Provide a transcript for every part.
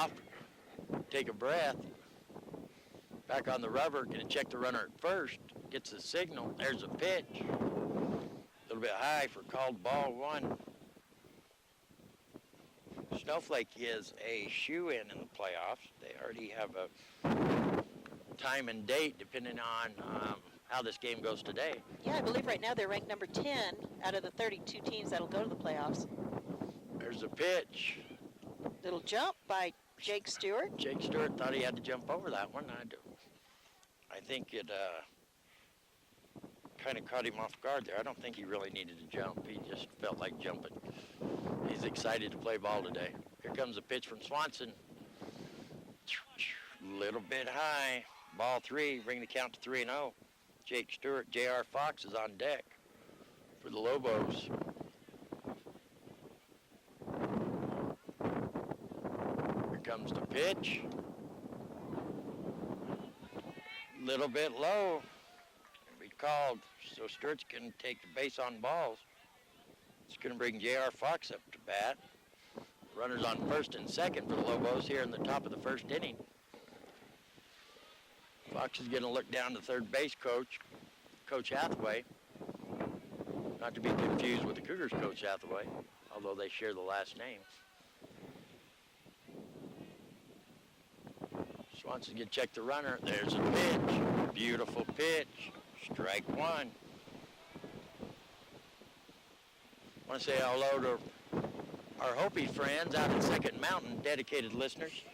off, take a breath, back on the rubber, gonna check the runner at first, gets the signal, there's a pitch. A little bit high for called ball one. Snowflake is a shoe-in the playoffs. They already have a time and date depending on how this game goes today. Yeah, I believe right now they're ranked number 10 out of the 32 teams that'll go to the playoffs. There's a pitch. Little jump by Jake Stewart. Jake Stewart thought he had to jump over that one. I think it kind of caught him off guard there. I don't think he really needed to jump. He just felt like jumping. He's excited to play ball today. Here comes a pitch from Swanson. Little bit high. Ball three, bring the count to 3-0. Jake Stewart, J.R. Fox is on deck for the Lobos. Here comes the pitch. Little bit low. Be called. So Stewart's going to take the base on balls. It's going to bring J.R. Fox up to bat. Runners on first and second for the Lobos here in the top of the first inning. Fox is going to look down to third base coach, Coach Hathaway. Not to be confused with the Cougars Coach Hathaway, although they share the last name. Swanson's going to check the runner. There's a pitch. Beautiful pitch. Strike one. I want to say hello to our Hopi friends out at Second Mountain, dedicated listeners.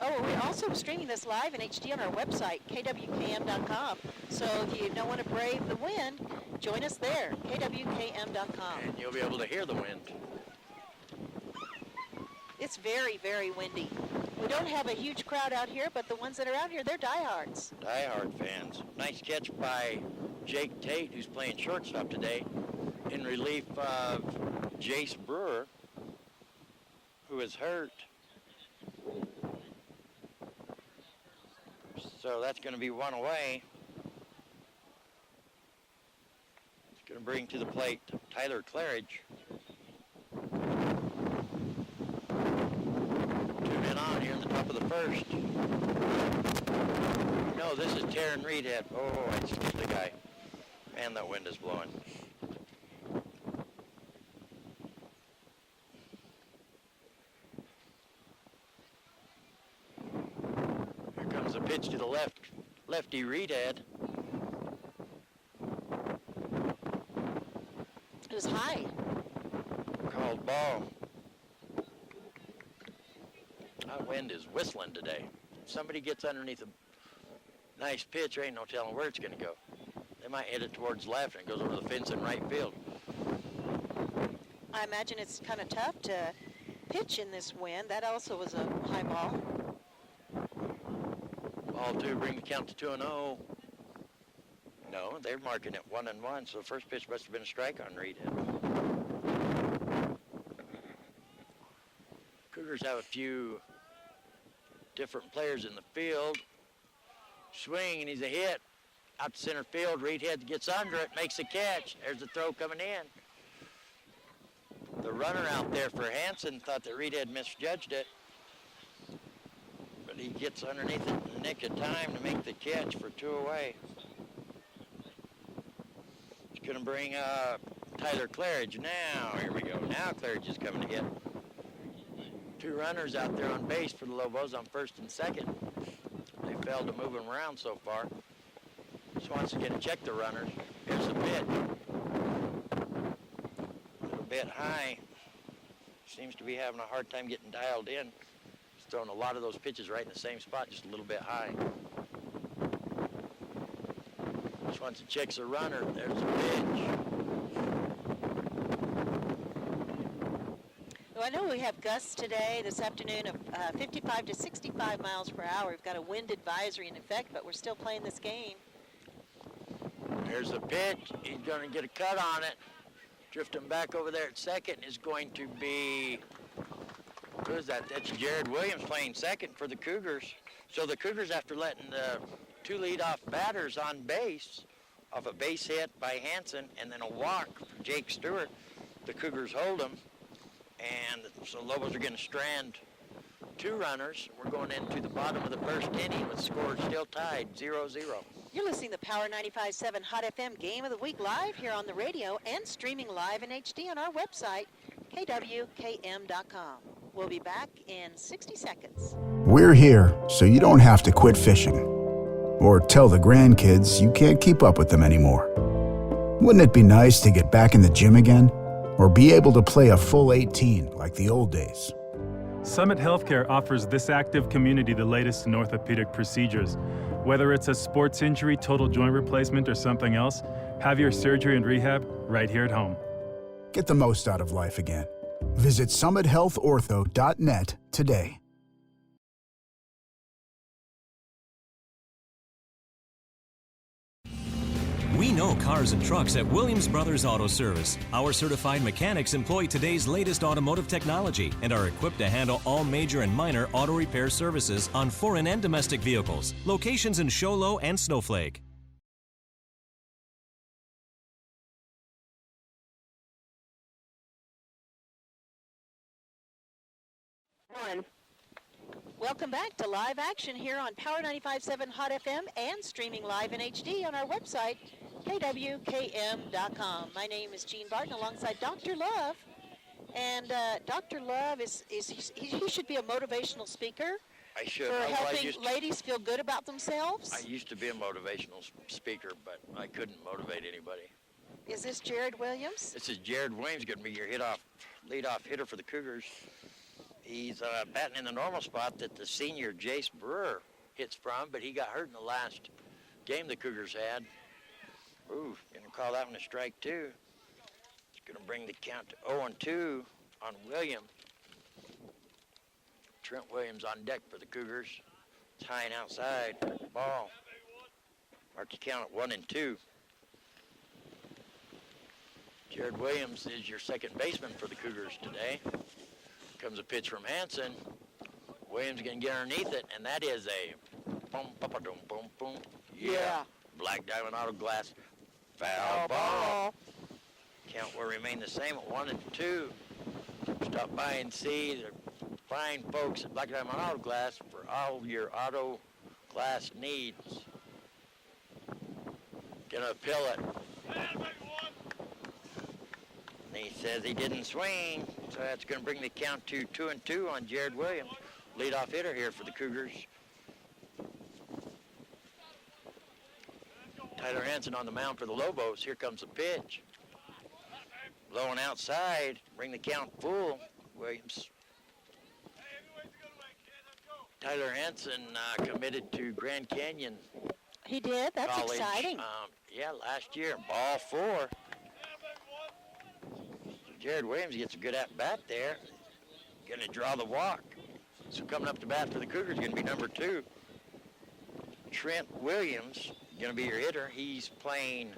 Oh, we're also streaming this live in HD on our website, kwkm.com. So if you don't want to brave the wind, join us there, kwkm.com. And you'll be able to hear the wind. It's very, very windy. We don't have a huge crowd out here, but the ones that are out here, they're diehards. Diehard fans. Nice catch by Jake Tate, who's playing shortstop today, in relief of Jace Brewer, who is hurt. So that's going to be one away. It's going to bring to the plate Tyler Claridge. 2 men on here in the top of the first. No, this is Taryn Reedhead. Oh, I skipped the guy. Man, that wind is blowing. Here comes a pitch to the lefty Reedhead. It was high. Called ball. That wind is whistling today. If somebody gets underneath a nice pitch, there ain't no telling where it's going to go. They might hit it towards left and it goes over the fence in right field. I imagine it's kind of tough to pitch in this wind. That also was a high ball. Ball two, bring the count to 2-0. No, they're marking it 1-1, so the first pitch must have been a strike on Reedhead. Cougars have a few different players in the field. Swing, and he's a hit. Out to center field, Reedhead gets under it, makes a catch. There's the throw coming in. The runner out there for Hansen thought that Reedhead misjudged it. But he gets underneath it in the nick of time to make the catch for 2 away. It's going to bring Tyler Claridge now. Here we go. Now Claridge is coming to hit. 2 runners out there on base for the Lobos on first and second. They failed to move them around so far. Swanson's going to check the runners. Here's the pitch. A little bit high. Seems to be having a hard time getting dialed in. He's throwing a lot of those pitches right in the same spot, just a little bit high. Swanson checks the runner. There's the pitch. Well, I know we have gusts today, this afternoon, of 55 to 65 miles per hour. We've got a wind advisory in effect, but we're still playing this game. There's the pitch. He's going to get a cut on it. Drifting back over there at second is going to be, who is that? That's Jared Williams playing second for the Cougars. So the Cougars, after letting the 2 leadoff batters on base, off a base hit by Hansen and then a walk for Jake Stewart, the Cougars hold them. And so Lobos are going to strand two runners. We're going into the bottom of the first inning with scores still tied, 0-0. You're listening to Power 95.7 Hot FM Game of the Week live here on the radio and streaming live in HD on our website, kwkm.com. We'll be back in 60 seconds. We're here so you don't have to quit fishing or tell the grandkids you can't keep up with them anymore. Wouldn't it be nice to get back in the gym again or be able to play a full 18 like the old days? Summit Healthcare offers this active community the latest in orthopedic procedures. Whether it's a sports injury, total joint replacement, or something else, have your surgery and rehab right here at home. Get the most out of life again. Visit summithealthortho.net today. We know cars and trucks at Williams Brothers Auto Service. Our certified mechanics employ today's latest automotive technology and are equipped to handle all major and minor auto repair services on foreign and domestic vehicles. Locations in Show Low and Snowflake. Welcome back to live action here on Power 95.7 Hot FM and streaming live in HD on our website, kwkm.com. My name is Jean Barton alongside Dr. Love. And Dr. Love, he should be a motivational speaker. I should. For helping ladies feel good about themselves. I used to be a motivational speaker, but I couldn't motivate anybody. Is this Jared Williams? This is Jared Williams going to be your lead-off hitter for the Cougars. He's batting in the normal spot that the senior Jace Brewer hits from, but he got hurt in the last game the Cougars had. Ooh, going to call that one a strike, too. It's going to bring the count to 0-2 on Williams. Trent Williams on deck for the Cougars. Tying outside. Ball. Mark the count at 1-2. Jared Williams is your second baseman for the Cougars today. Comes a pitch from Hanson. Williams going to get underneath it, and that is a boom, boom, boom, boom. Yeah. Black Diamond Auto Glass foul ball. Count will remain the same at 1-2. Stop by and see the fine folks at Black Diamond Auto Glass for all your auto glass needs. Gonna appeal it. And he says he didn't swing, so that's going to bring the count to 2-2 on Jared Williams, leadoff hitter here for the Cougars. Tyler Hanson on the mound for the Lobos. Here comes the pitch. Blowing outside, bring the count full. Williams. Tyler Hanson committed to Grand Canyon. He did. That's College. Exciting. Yeah, last year, ball 4. Jared Williams gets a good at-bat there. Going to draw the walk. So coming up to bat for the Cougars is going to be number 2. Trent Williams, going to be your hitter. He's playing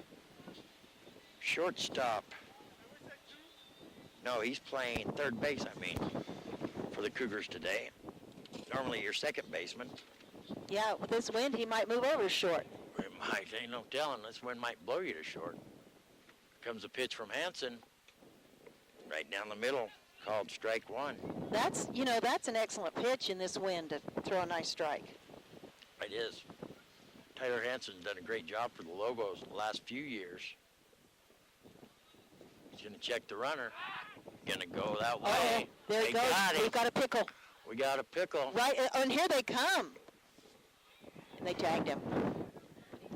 shortstop. No, he's playing third base, for the Cougars today. Normally your second baseman. Yeah, with this wind, he might move over short. It might. Ain't no telling. This wind might blow you to short. Comes a pitch from Hanson. Right down the middle, called strike 1. That's an excellent pitch in this wind to throw a nice strike. It is. Tyler Hanson's done a great job for the Lobos the last few years. He's going to check the runner. Going to go that way. There he goes. We've got a pickle. We got a pickle. Right, and here they come. And they tagged him.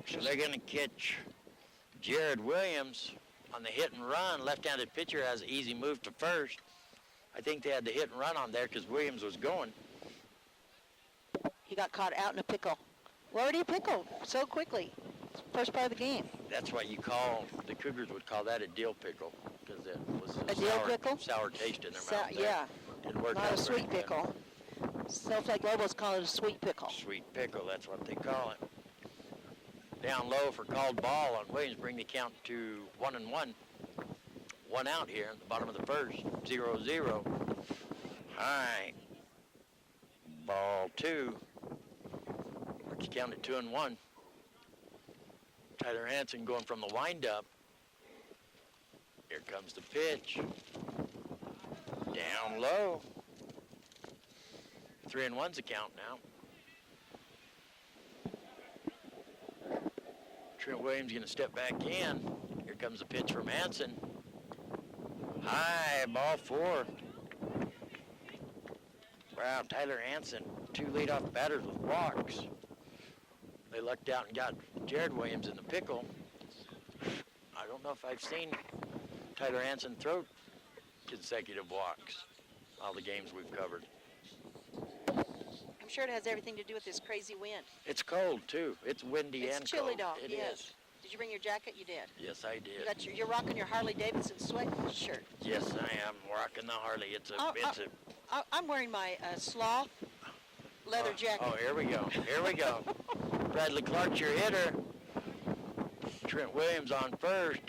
So they're going to catch Jared Williams on the hit and run. Left-handed pitcher has an easy move to first. I think they had the hit and run on there because Williams was going. He got caught out in a pickle. Already a pickle so quickly. First part of the game. That's what the Cougars would call that a dill pickle because it was sour taste in their mouth there. Yeah, Didn't work not out a very sweet good. pickle. Snowflake Lobos call it a sweet pickle. Sweet pickle, that's what they call it. Down low for called ball on Williams, bring the count to 1-1. 1 out here at the bottom of the first, 0-0. High. Ball 2. Let's count it 2-1. Tyler Hanson going from the windup. Here comes the pitch. Down low. 3-1's the count now. Trent Williams going to step back in. Here comes the pitch from Hanson. High, ball 4. Wow, Tyler Hanson, 2 leadoff batters with walks. They lucked out and got Jared Williams in the pickle. I don't know if I've seen Tyler Hanson throw consecutive walks all the games we've covered. I'm sure it has everything to do with this crazy wind. It's cold, too. It's windy and It's chilly, cold. dog. It yes. is. Did you bring your jacket? You did. Yes, I did. You're rocking your Harley Davidson sweatshirt. Yes, I am rocking the Harley. I'm wearing my sloth leather jacket. Oh, here we go. Here we go. Bradley Clark's your hitter. Trent Williams on first.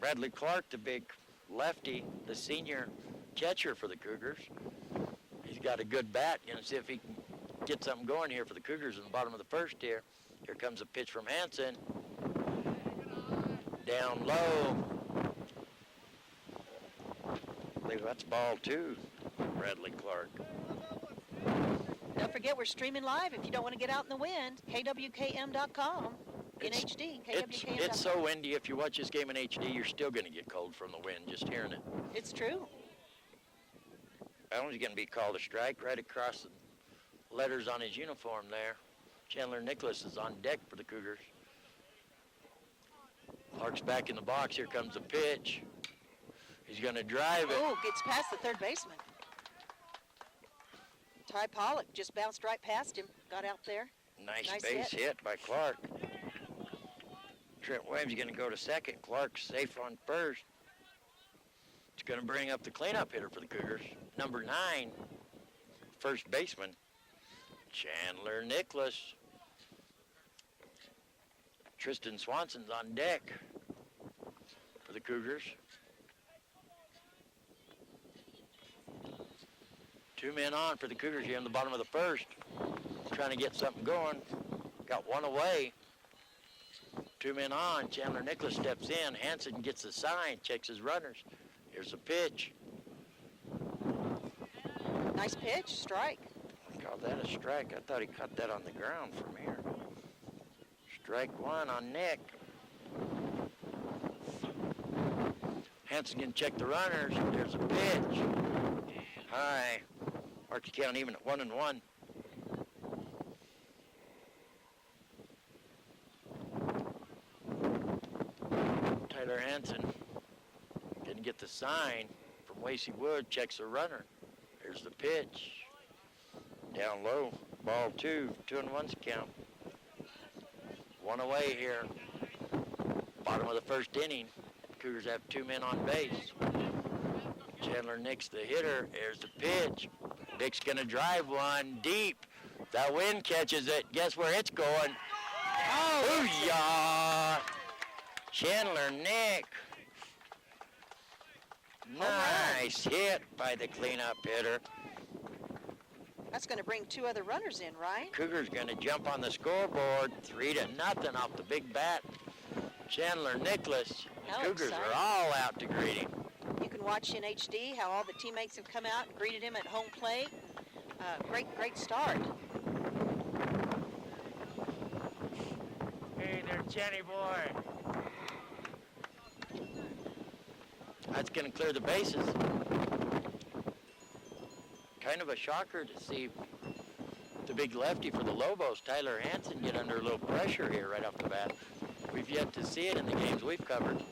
Bradley Clark, the big lefty, the senior catcher for the Cougars. He's got a good bat. Gonna see if he can get something going here for the Cougars in the bottom of the first here. Here comes a pitch from Hanson. Down low. I believe that's ball 2, Bradley Clark. Don't forget, we're streaming live. If you don't want to get out in the wind, kwkm.com in HD. kwkm.com. It's so windy. If you watch this game in HD, you're still going to get cold from the wind just hearing it. It's true. That one's going to be called a strike right across the letters on his uniform there. Chandler Nicholas is on deck for the Cougars. Clark's back in the box. Here comes the pitch. He's going to drive it. Oh, gets past the third baseman. Ty Pollock just bounced right past him. Got out there. Nice base hit by Clark. Trent Williams going to go to second. Clark's safe on first. It's going to bring up the cleanup hitter for the Cougars. Number 9, first baseman, Chandler Nicholas. Tristan Swanson's on deck for the Cougars. 2 men on for the Cougars here in the bottom of the first. Trying to get something going. Got one away. 2 men on. Chandler Nicholas steps in. Hanson gets the sign, checks his runners. Here's a pitch. Nice pitch, strike. Called that a strike. I thought he caught that on the ground from here. Strike 1 on Nick. Hanson can check the runners. There's a pitch. High. Mark the count even at 1-1. Tyler Hanson didn't get the sign from Wasey Wood. Checks the runner. Here's the pitch. Down low. Ball 2. 2-1's count. One away here. Bottom of the first inning. Cougars have 2 men on base. Chandler Nick's the hitter. Here's the pitch. Nick's going to drive one deep. That wind catches it. Guess where it's going? Oh, booyah! Chandler Nick. Nice hit by the cleanup hitter. That's going to bring 2 other runners in, right? Cougars going to jump on the scoreboard, 3-0 off the big bat. Chandler Nicholas. How Cougars exciting. are all out to greet him. You can watch in HD how all the teammates have come out and greeted him at home plate. Great start. Hey there, Channy boy. That's going to clear the bases. Kind of a shocker to see the big lefty for the Lobos, Tyler Hanson, get under a little pressure here right off the bat. We've yet to see it in the games we've covered.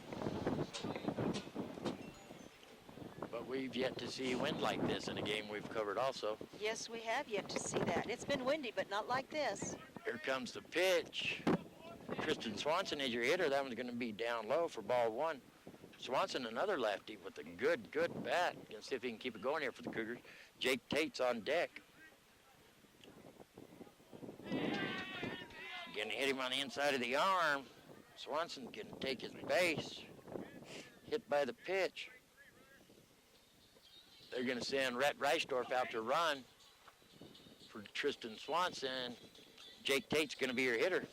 But we've yet to see wind like this in a game we've covered also. Yes, we have yet to see that. It's been windy, but not like this. Here comes the pitch. Tristan Swanson is your hitter. That one's going to be down low for ball 1. Swanson, another lefty with a good bat. Gonna see if he can keep it going here for the Cougars. Jake Tate's on deck. Gonna hit him on the inside of the arm. Swanson can take his base. Hit by the pitch. They're gonna send Rhett Reisdorf out to run for Tristan Swanson. Jake Tate's gonna be your hitter.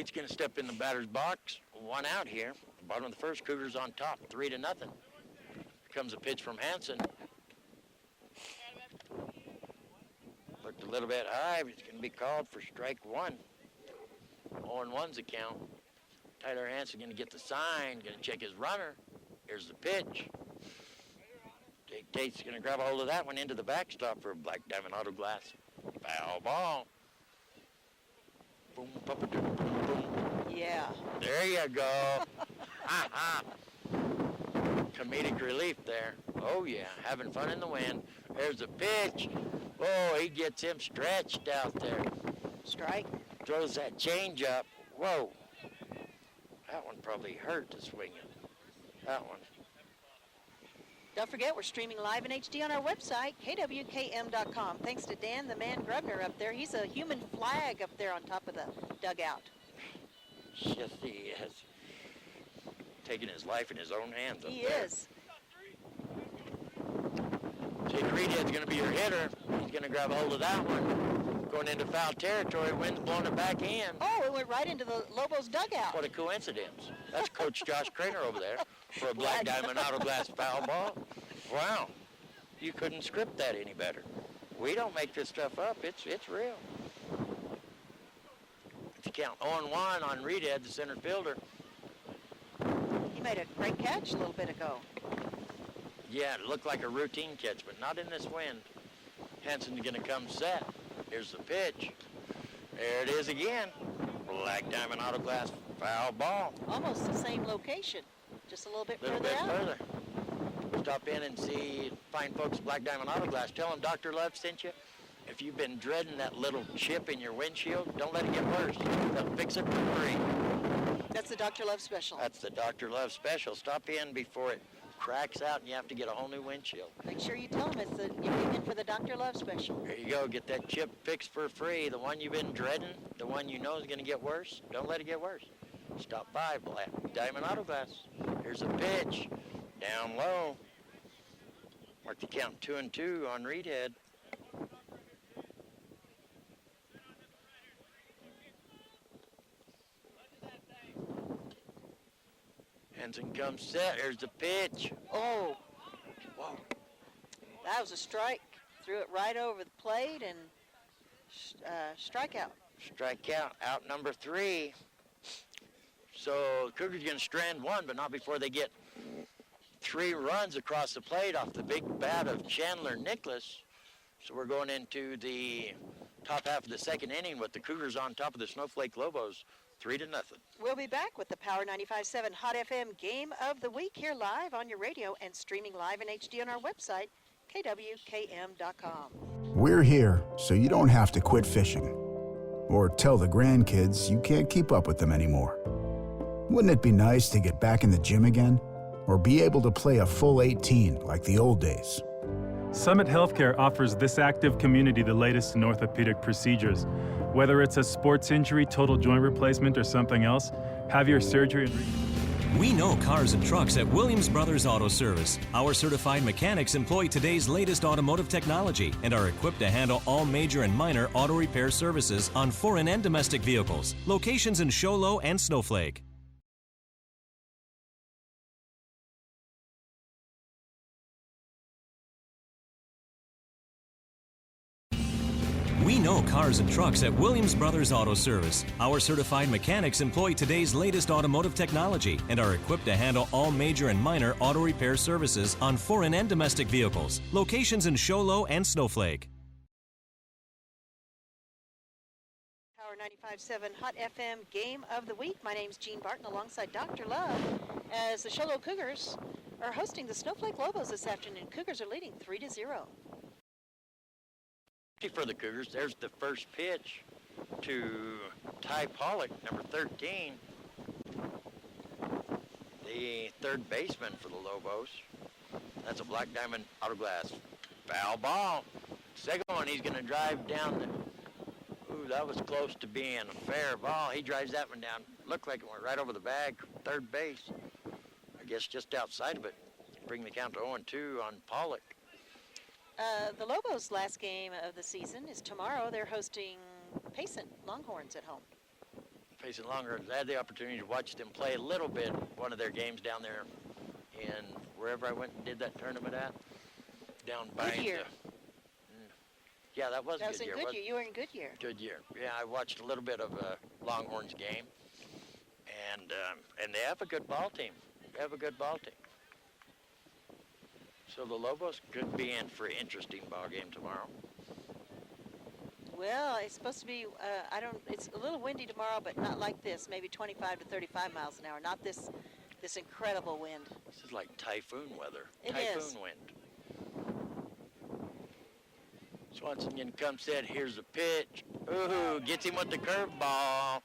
Tate's going to step in the batter's box. 1 out here. Bottom of the first, Cougars on top, 3-0. Here comes a pitch from Hanson. Looked a little bit high, but it's going to be called for strike 1. 0-1's the count. Tyler Hanson going to get the sign, going to check his runner. Here's the pitch. Jake Tate's going to grab a hold of that one into the backstop for a Black Diamond Auto Glass. Foul ball. Boom, boom, boom. Yeah. There you go. Ha ha. Comedic relief there. Oh yeah, having fun in the wind. There's a pitch. Oh, he gets him stretched out there. Strike. Throws that change up. Whoa. That one probably hurt to swing it. That one. Don't forget, we're streaming live in HD on our website, kwkm.com. Thanks to Dan the Man Grubner up there. He's a human flag up there on top of the dugout. Yes, he is. Taking his life in his own hands up He there. is. Jake Reedhead's going to be your hitter. He's going to grab a hold of that one. Going into foul territory, wind's blowing it back in. Oh, it went right into the Lobos dugout. What a coincidence. That's Coach Josh Craner over there for a Black Diamond Auto Glass foul ball. Wow. You couldn't script that any better. We don't make this stuff up. It's real. If you count 0-1 on Reedhead, the center fielder. He made a great catch a little bit ago. Yeah, it looked like a routine catch, but not in this wind. Hanson's going to come set. Here's the pitch. There it is again. Black Diamond Auto Glass foul ball. Almost the same location, just a little bit A little further bit out. further. Stop in and see fine folks at Black Diamond Auto Glass. Tell them Dr. Love sent you. If you've been dreading that little chip in your windshield, don't let it get worse. They'll fix it for free. That's the Dr. Love special. That's the Dr. Love special. Stop in before it cracks out and you have to get a whole new windshield. Make sure you tell them you came in for the Dr. Love special. There you go. Get that chip fixed for free. The one you've been dreading, the one you know is going to get worse, don't let it get worse. Stop by Black Diamond Auto Glass. Here's a pitch. Down low. Mark the count 2-2 on Reedhead. Hanson comes set. Here's the pitch. Oh, Whoa. that was a strike. Threw it right over the plate and strikeout. Strikeout. Out number 3. So Cougars going to strand 1, but not before they get 3 runs across the plate off the big bat of Chandler Nicholas. So we're going into the top half of the second inning with the Cougars on top of the Snowflake Lobos, 3-0. We'll be back with the Power 95.7 Hot FM Game of the Week here live on your radio and streaming live in HD on our website, kwkm.com. We're here so you don't have to quit fishing or tell the grandkids you can't keep up with them anymore. Wouldn't it be nice to get back in the gym again or be able to play a full 18 like the old days? Summit Healthcare offers this active community the latest in orthopedic procedures. Whether it's a sports injury, total joint replacement, or something else, have your surgery and We know cars and trucks at Williams Brothers Auto Service. Our certified mechanics employ today's latest automotive technology and are equipped to handle all major and minor auto repair services on foreign and domestic vehicles. Locations in Show Low and Snowflake. We know cars and trucks at Williams Brothers Auto Service. Our certified mechanics employ today's latest automotive technology and are equipped to handle all major and minor auto repair services on foreign and domestic vehicles. Locations in Show Low and Snowflake. Power 95.7 Hot FM Game of the Week. My name's Jean Barton alongside Dr. Love as the Show Low Cougars are hosting the Snowflake Lobos this afternoon. Cougars are leading 3-0. For the Cougars, there's the first pitch to Ty Pollock, number 13, the third baseman for the Lobos. That's a Black Diamond Auto Glass foul ball. Second one, he's going to drive down the, ooh, that was close to being a fair ball. He drives that one down. Looked like it went right over the bag, third base. I guess just outside of it. Bring the count to 0-2 on Pollock. The Lobos' last game of the season is tomorrow. They're hosting Payson Longhorns at home. facing longer. I had the opportunity to watch them play a little bit, one of their games down there in wherever I went and did that tournament at, down by Goodyear. Yeah, that was That was in Goodyear. Goodyear. You were in Goodyear. Goodyear. Yeah, I watched a little bit of Longhorns game, and they have a good ball team. They have a good ball team. So the Lobos could be in for an interesting ball game tomorrow. Well, it's supposed to be, it's a little windy tomorrow, but not like this, maybe 25 to 35 miles an hour, not this incredible wind. This is like typhoon weather. It typhoon is. wind. Swanson gonna come set. Here's the pitch. Ooh, gets him with the curveball.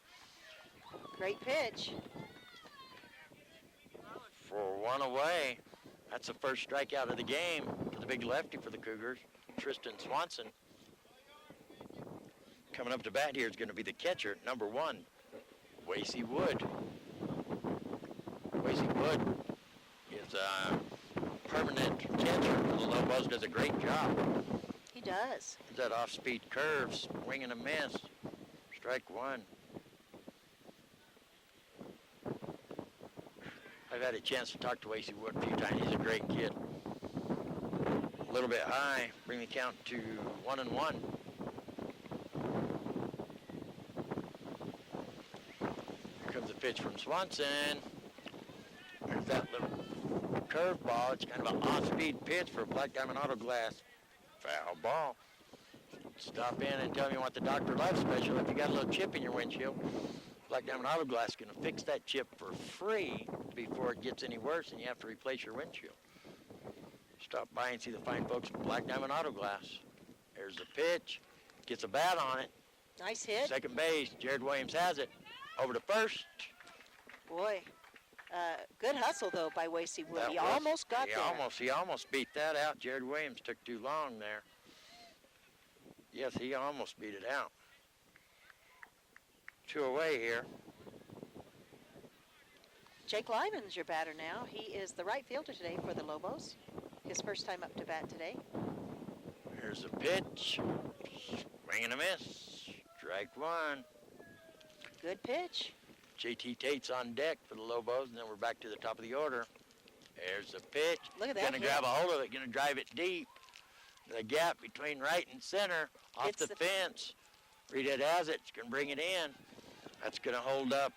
Great pitch. For one away. That's the first strikeout of the game for the big lefty for the Cougars, Tristan Swanson. Coming up to bat here is going to be the catcher, number 1, Wasey Wood. Wasey Wood is a permanent catcher for the Lobos, does a great job. He does. That off-speed curve, swing and a miss. Strike 1. I've had a chance to talk to Wasey Wood a few times. He's a great kid. A little bit high, bring the count to 1-1. Here comes the pitch from Swanson. There's that little curveball. It's kind of an off-speed pitch for a Black Diamond Auto Glass. Foul ball. Stop in and tell me what the Dr. Love special. If you got a little chip in your windshield, Black Diamond Auto Glass is going to fix that chip for free before it gets any worse and you have to replace your windshield. Stop by and see the fine folks at Black Diamond Auto Glass. There's the pitch. Gets a bat on it. Nice hit. Second base. Jared Williams has it. Over to first. Boy, good hustle, though, by Wasey Wood. He almost got there. He almost beat that out. Jared Williams took too long there. Yes, he almost beat it out. 2 away here. Jake Lyman's your batter now. He is the right fielder today for the Lobos. His first time up to bat today. Here's a pitch. Swing and a miss. Strike 1. Good pitch. JT Tate's on deck for the Lobos, and then we're back to the top of the order. There's the pitch. Look at that Gonna hit. grab a hold of it, gonna drive it deep. The gap between right and center, off It's the fence. Reedhead has it, it's gonna bring it in. That's gonna hold up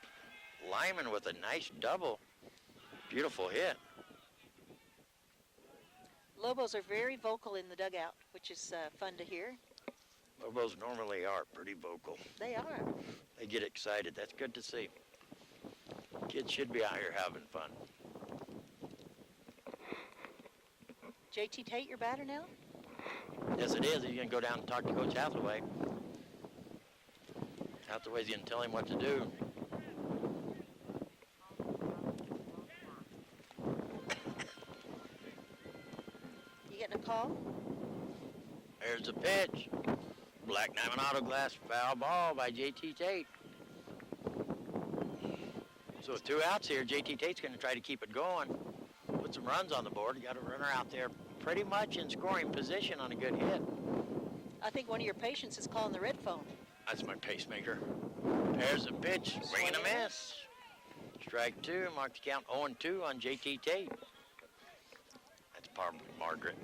Lyman with a nice double. Beautiful hit. Lobos are very vocal in the dugout, which is fun to hear. Lobos normally are pretty vocal. They are. They get excited, that's good to see. Kids should be out here having fun. JT Tate, your batter now? Yes, it is. He's going to go down and talk to Coach Hathaway. Hathaway's going to tell him what to do. You getting a call? There's the pitch. Black Diamond Auto Glass foul ball by JT Tate. So with 2 outs here, JT Tate's going to try to keep it going. Put some runs on the board. You got a runner out there pretty much in scoring position on a good hit. I think one of your patients is calling the red phone. That's my pacemaker. There's a pitch. Swing and a miss. Strike 2. Mark the count 0-2 on JT Tate. That's probably Margaret.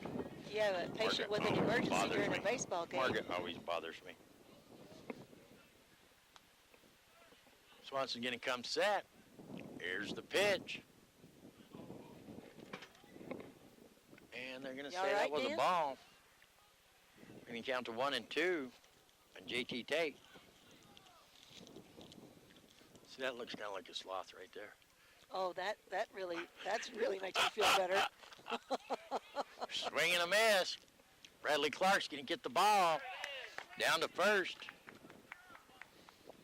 You have a patient with an emergency during a baseball game. Margaret always bothers me. Swanson's going to come set. Here's the pitch. And they're going to You say all that right, was Dan? a ball. Going to count to 1-2 on JT Tate. See, that looks kind of like a sloth right there. Oh, that's really makes you feel better. Swing and a miss. Bradley Clark's going to get the ball down to first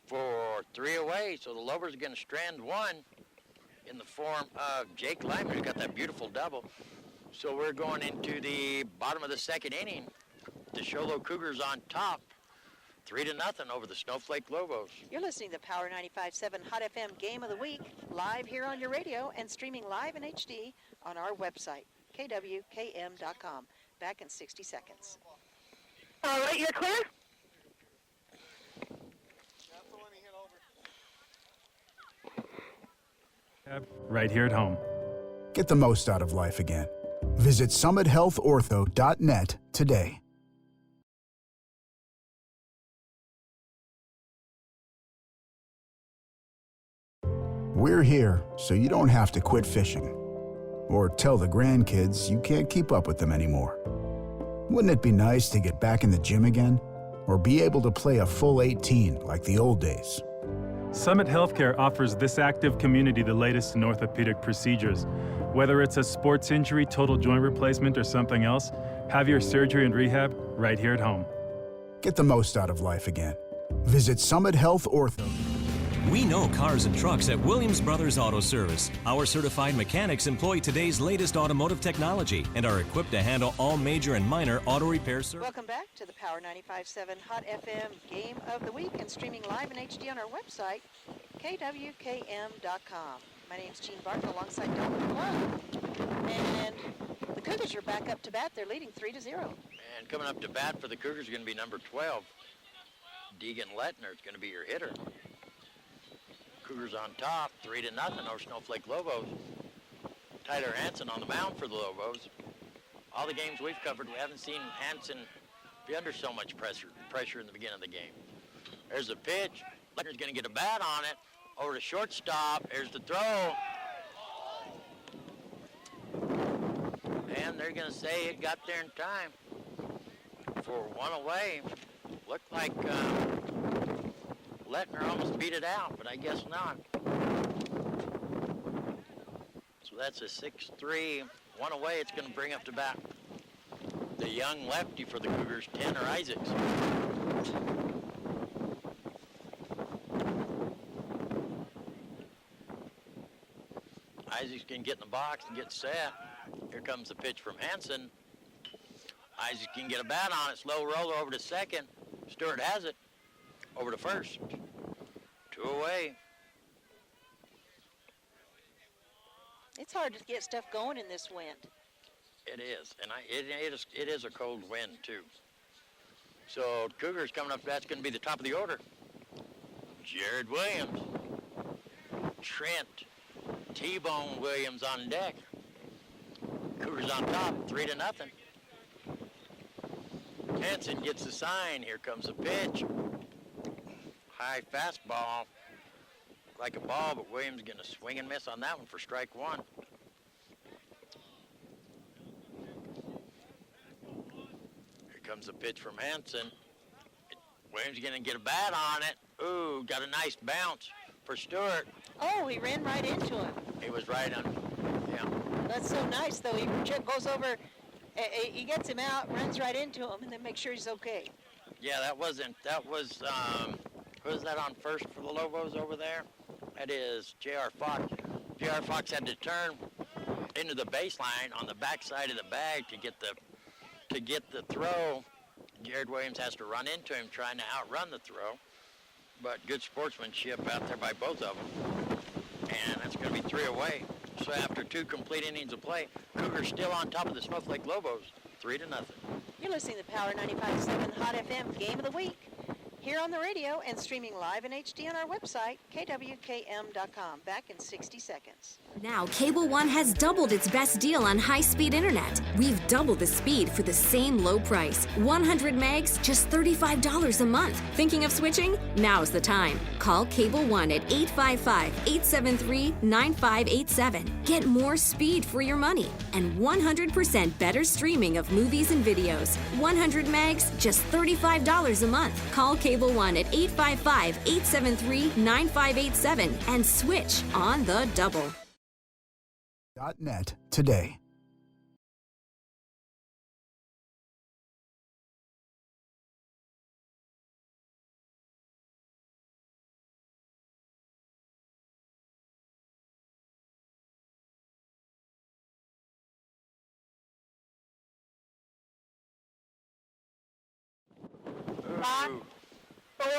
for 3 away. So the Lobos are going to strand 1 in the form of Jake Lyman, who got that beautiful double. So we're going into the bottom of the 2nd inning. The Low Cougars on top, 3-0 over the Snowflake Lobos. You're listening to Power 95.7 Hot FM Game of the Week, live here on your radio and streaming live in HD on our website, kwkm.com. Back in 60 seconds. All right, you're clear? Right here at home. Get the most out of life again. Visit summithealthortho.net today. We're here so you don't have to quit fishing or tell the grandkids you can't keep up with them anymore. Wouldn't it be nice to get back in the gym again or be able to play a full 18 like the old days? Summit Healthcare offers this active community the latest in orthopedic procedures. Whether it's a sports injury, total joint replacement, or something else, have your surgery and rehab right here at home. Get the most out of life again. Visit Summit Health Ortho. We know cars and trucks at Williams Brothers Auto Service. Our certified mechanics employ today's latest automotive technology and are equipped to handle all major and minor auto repair services. Welcome back to the Power 95.7 Hot FM Game of the Week and streaming live in HD on our website, kwkm.com. My name's Jean Barton alongside Dr. Love. And the Cougars are back up to bat. They're leading 3-0. And coming up to bat for the Cougars is going to be number 12. Deegan Lettner is going to be your hitter. Cougars on top, 3-0 over Snowflake Lobos. Tyler Hansen on the mound for the Lobos. All the games we've covered, we haven't seen Hansen be under so much pressure in the beginning of the game. There's a pitch. Lettner's going to get a bat on it. Over to shortstop. There's the throw. And they're going to say it got there in time for one away. Looked like Lettner almost beat it out, but I guess not. So that's a 6-3, one away. It's going to bring up to bat the young lefty for the Cougars, Tanner Isaacs. Isaacs can get in the box and get set. Here comes the pitch from Hansen. Isaacs can get a bat on it. Slow roller over to second. Stewart has it. Over to first. 2 away. It's hard to get stuff going in this wind. It is, and it is a cold wind too. So Cougars coming up, that's going to be the top of the order. Jared Williams, Trent, T-Bone Williams on deck. Cougars on top, 3-0. Hansen gets the sign. Here comes the pitch. High fastball, like a ball, but Williams getting a swing and miss on that one for strike one. Here comes the pitch from Hansen. Williams going to get a bat on it. Ooh, got a nice bounce for Stewart. Oh, he ran right into him. He was right on, yeah. That's so nice, though. He goes over, he gets him out, runs right into him, and then makes sure he's okay. Yeah, that was, who is that on first for the Lobos over there? That is J.R. Fox. J.R. Fox had to turn into the baseline on the backside of the bag to get the throw. Jared Williams has to run into him trying to outrun the throw. But good sportsmanship out there by both of them. And that's going to be 3 away. So after 2 complete innings of play, Cougars still on top of the Snowflake Lobos, 3-0. You're listening to Power 95.7 Hot FM Game of the Week. Here on the radio and streaming live in HD on our website, kwkm.com. Back in 60 seconds. Now, Cable One has doubled its best deal on high-speed internet. We've doubled the speed for the same low price. 100 megs, just $35 a month. Thinking of switching? Now's the time. Call Cable One at 855-873-9587. Get more speed for your money and 100% better streaming of movies and videos. 100 megs, just $35 a month. Call Cable One at 855-873-9587 and switch on the double. .net today. Five, 4,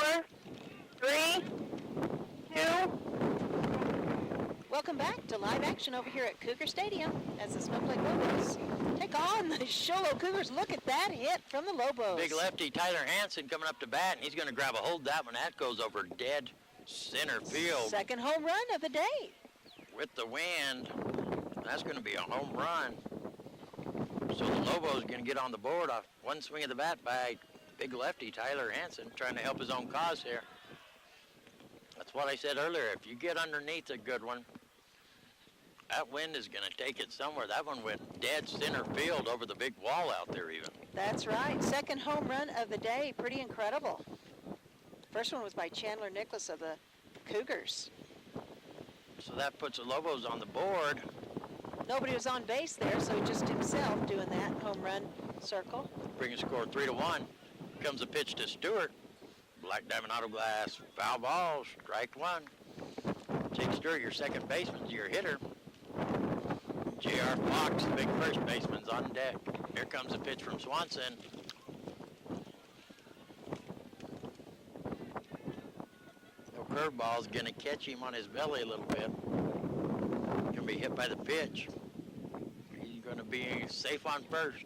3, 2. Welcome back to live action over here at Cougar Stadium as the Snowflake Lobos take on the Sholo Cougars. Look at that hit from the Lobos. Big lefty Tyler Hansen coming up to bat, and he's going to grab a hold of that one. That goes over dead center field. Second home run of the day. with the wind. That's going to be a home run. So the Lobos are going to get on the board off one swing of the bat by big lefty Tyler Hansen, trying to help his own cause here. That's what I said earlier. If you get underneath a good one, that wind is going to take it somewhere. That one went dead center field over the big wall out there even. That's right. Second home run of the day. Pretty incredible. First one was by Chandler Nicholas of the Cougars. So that puts the Lobos on the board. Nobody was on base there, so just himself doing that home run circle. Bring a score 3-1. Comes a pitch to Stewart. Black Diamond Auto Glass, foul ball, strike one. Jake Stewart, your second baseman, your hitter. J.R. Fox, the big first baseman's on deck. Here comes a pitch from Swanson. No curveball's going to catch him on his belly a little bit. Going to be hit by the pitch. He's going to be safe on first.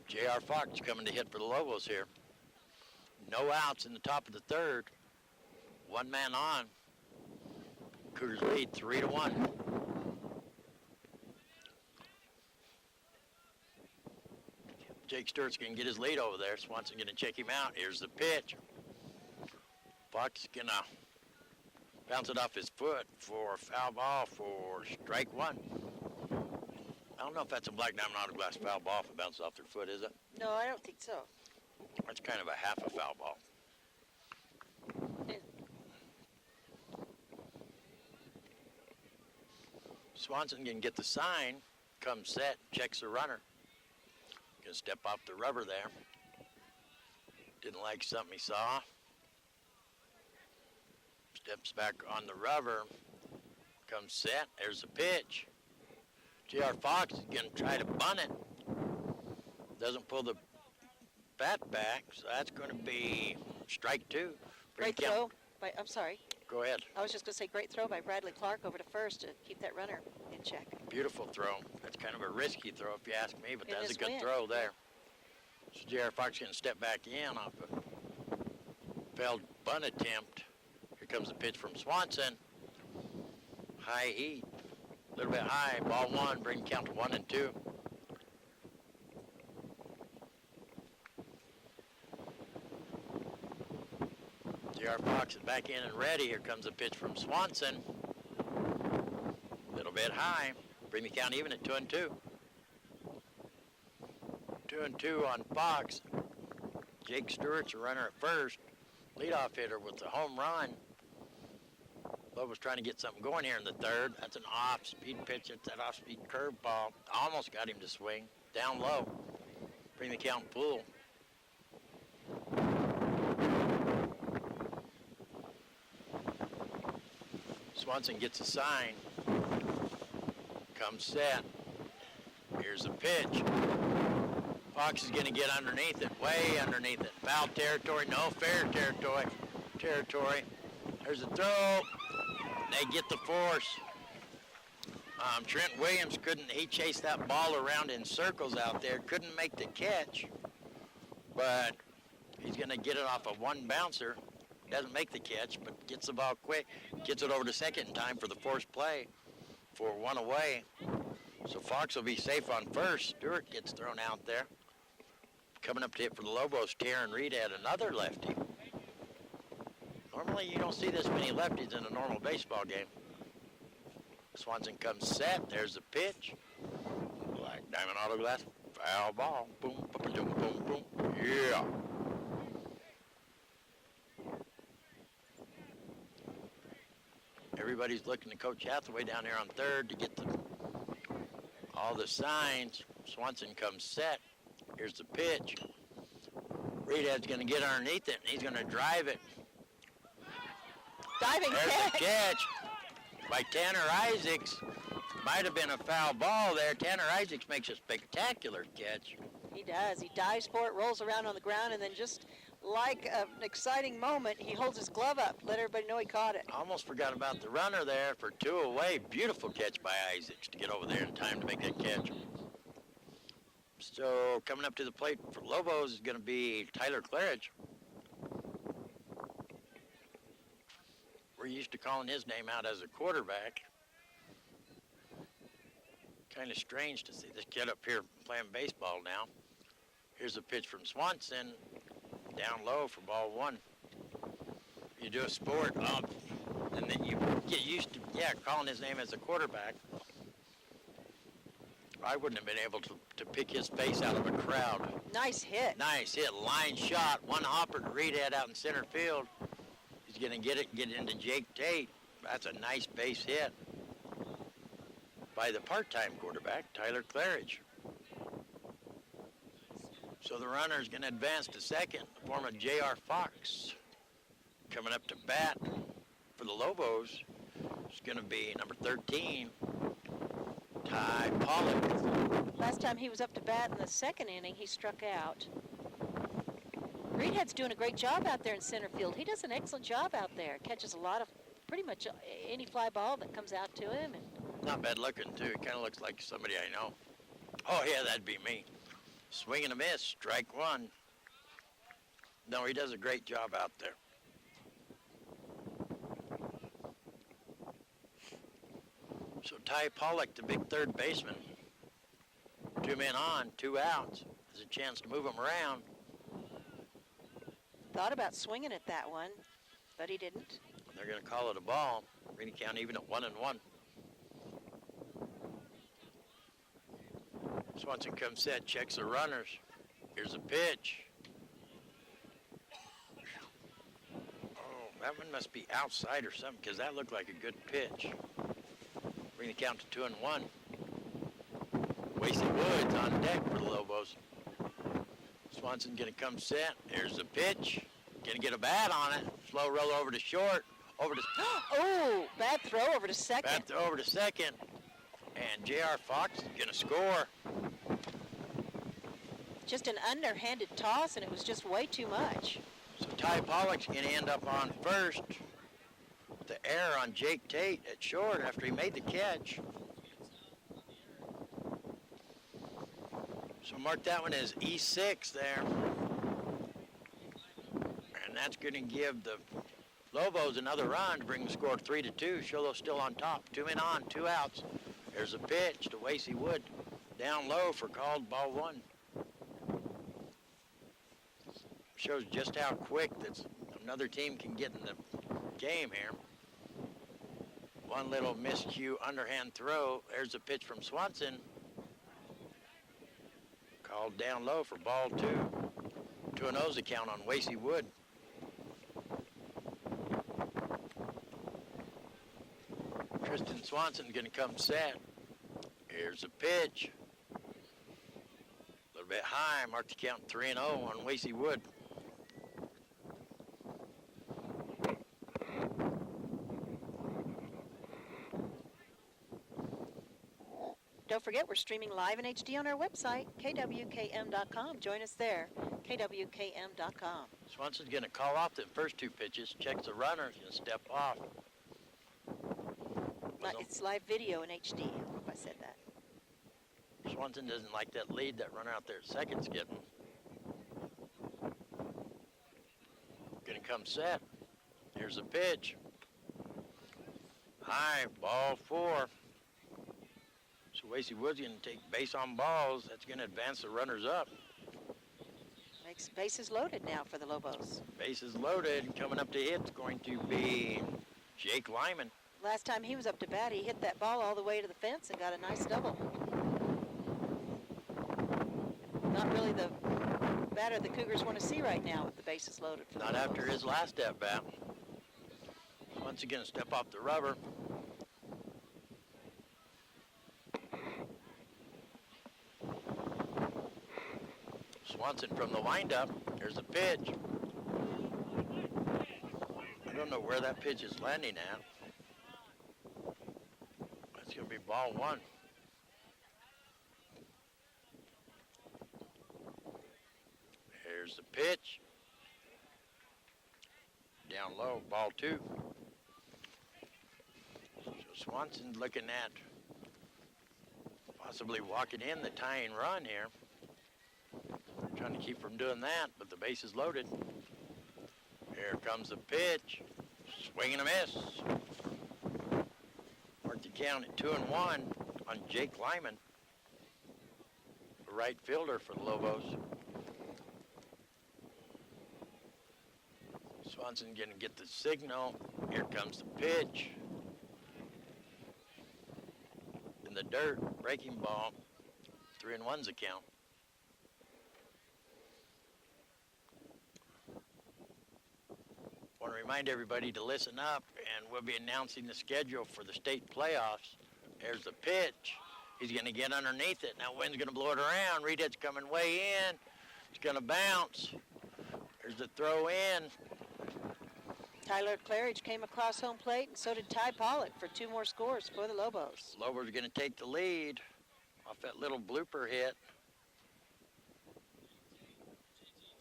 J.R. Fox coming to hit for the Lobos here. No outs in the top of the third. One man on. Cougars lead 3-1. Jake Stewart's going to get his lead over there. Swanson going to check him out. Here's the pitch. Fox going to bounce it off his foot for a foul ball for strike one. I don't know if that's a Black Diamond Auto Glass foul ball if it bounces off their foot, is it? No, I don't think so. That's kind of a half a foul ball. Swanson can get the sign, comes set, checks the runner. Gonna step off the rubber there. Didn't like something he saw. Steps back on the rubber, comes set, there's the pitch. J.R. Fox is gonna try to bunt it. Doesn't pull the bat back, so that's gonna be strike two. Great throw by, I'm sorry. Go ahead. I was just going to say great throw by Bradley Clark over to first to keep that runner in check. Beautiful throw. That's kind of a risky throw if you ask me, but It that's a is good wind. throw there. So J.R. Fox going to step back in off a failed bunt attempt. Here comes the pitch from Swanson. High heat. A little bit high. Ball one. Bring count to 1-2. J.R. Fox is back in and ready. Here comes a pitch from Swanson. A little bit high. Bring the count even at 2-2. 2-2 on Fox. Jake Stewart's a runner at first. Leadoff hitter with the home run. Lobos trying to get something going here in the third. That's an off-speed pitch. It's that off-speed curveball. Almost got him to swing. Down low. Bring the count full. Swanson gets a sign. Comes set. Here's a pitch. Fox is going to get underneath it, way underneath it. Foul territory, no fair territory. There's a throw. They get the force. Trent Williams he chased that ball around in circles out there, couldn't make the catch, but he's going to get it off a one bouncer. Doesn't make the catch, but gets the ball quick, gets it over to second in time for the forced play for one away. So Fox will be safe on first. Stewart gets thrown out there. Coming up to hit for the Lobos, Taryn Reed had another lefty. Normally you don't see this many lefties in a normal baseball game. Swanson comes set, there's the pitch. Black Diamond Auto Glass, foul ball. Boom, boom, boom, boom, boom. Yeah. Everybody's looking to Coach Hathaway down there on third to get all the signs. Swanson comes set. Here's the pitch. Reedhead's going to get underneath it, and he's going to drive it. Diving There's catch. the catch by Tanner Isaacs. Might have been a foul ball there. Tanner Isaacs makes a spectacular catch. He does. He dives for it, rolls around on the ground, and then just like an exciting moment, he holds his glove up, let everybody know he caught it. Almost forgot about the runner there for two away. Beautiful catch by Isaacs to get over there in time to make that catch. So coming up to the plate for Lobos is going to be Tyler Claridge. We're used to calling his name out as a quarterback. Kind of strange to see this kid up here playing baseball now. Here's a pitch from Swanson, down low for ball one. You do a sport, and then you get used to, calling his name as a quarterback. I wouldn't have been able to pick his face out of a crowd. Nice hit. Nice hit, line shot, one hopper to Reed had out in center field. He's going to get it and get it into Jake Tate. That's a nice base hit by the part-time quarterback, Tyler Claridge. So the runner is going to advance to second in the form of J.R. Fox. Coming up to bat for the Lobos is going to be number 13, Ty Pollock. Last time he was up to bat in the second inning, he struck out. Reedhead's doing a great job out there in center field. He does an excellent job out there. Catches a lot of, pretty much any fly ball that comes out to him. And not bad looking, too. He kind of looks like somebody I know. Oh, yeah, that'd be me. Swing and a miss, strike one. No, he does a great job out there. So Ty Pollock, the big third baseman, 2 men on, 2 outs. There's a chance to move him around. thought about swinging at that one, but he didn't. They're going to call it a ball. We're going to count even at 1-1. Swanson comes set, checks the runners. Here's a pitch. Oh, that one must be outside or something, because that looked like a good pitch. We're going to count to 2-1. Wasted Woods on deck for the Lobos. Swanson's going to come set. Here's the pitch. Going to get a bat on it. Slow roll over to short. Over to... Oh, bad throw over to second. Bad throw over to second. And J.R. Fox is going to score. Just an underhanded toss, and it was just way too much. So Ty Pollock's going to end up on first. The error on Jake Tate at short after he made the catch. So mark that one as E6 there. And that's going to give the Lobos another run to bring the score 3-2. Sholo's still on top. 2 men on, 2 outs. There's a pitch to Wasey Wood. Down low for called ball 1. Shows just how quick that another team can get in the game here. One little miscue underhand throw. There's a pitch from Swanson. Called down low for ball 2. 2-0's the count on Wasey Wood. Tristan Swanson's going to come set. Here's a pitch. A little bit high. Mark the count 3-0 on Wasey Wood. Don't forget, we're streaming live in HD on our website, kwkm.com. Join us there, kwkm.com. Swanson's going to call off the first 2 pitches, checks the runner, he's going to step off. It's live video in HD. I hope I said that. Swanson doesn't like that lead that runner out there at second's getting. Going to come set. Here's a pitch. High, ball 4. So Wasey Wood's going to take base on balls. That's going to advance the runners up. Makes bases loaded now for the Lobos. Bases loaded. Coming up to hit's going to be Jake Lyman. Last time he was up to bat, he hit that ball all the way to the fence and got a nice double. Not really the batter the Cougars want to see right now with the bases loaded. Not after his last at-bat. Once again, step off the rubber. Swanson from the windup. There's a pitch. I don't know where that pitch is landing at. That's going to be ball 1. Here's the pitch. Down low, ball 2. So Swanson's looking at possibly walking in the tying run here. Trying to keep from doing that, but the base is loaded. Here comes the pitch. Swing and a miss. Mark the count at 2-1 on Jake Lyman. right fielder for the Lobos. Swanson going to get the signal. Here comes the pitch. In the dirt, breaking ball. 3-1's a count. Want to remind everybody to listen up, and we'll be announcing the schedule for the state playoffs. There's the pitch. He's going to get underneath it. Now wind's going to blow it around. Reedhead's coming way in. It's going to bounce. There's the throw in. Tyler Claridge came across home plate, and so did Ty Pollock for 2 more scores for the Lobos. Lobos are going to take the lead off that little blooper hit.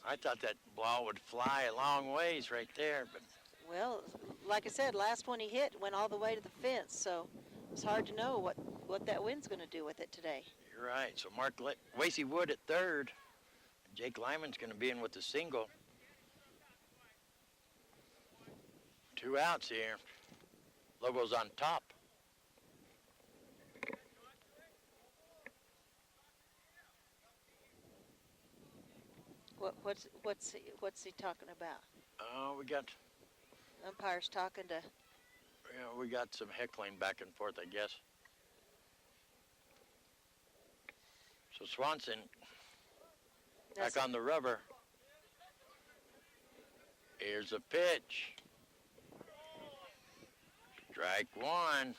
I thought that ball would fly a long ways right there, but Well, like I said, last one he hit went all the way to the fence, so it's hard to know what that wind's going to do with it today. you're right. So Mark Wasey Wood at third. Jake Lyman's going to be in with the single. 2 outs here. Lobos on top. What's he talking about? Oh, we got Umpire's talking to. we got some heckling back and forth, I guess. So Swanson That's back on the rubber. Here's a pitch. Strike 1.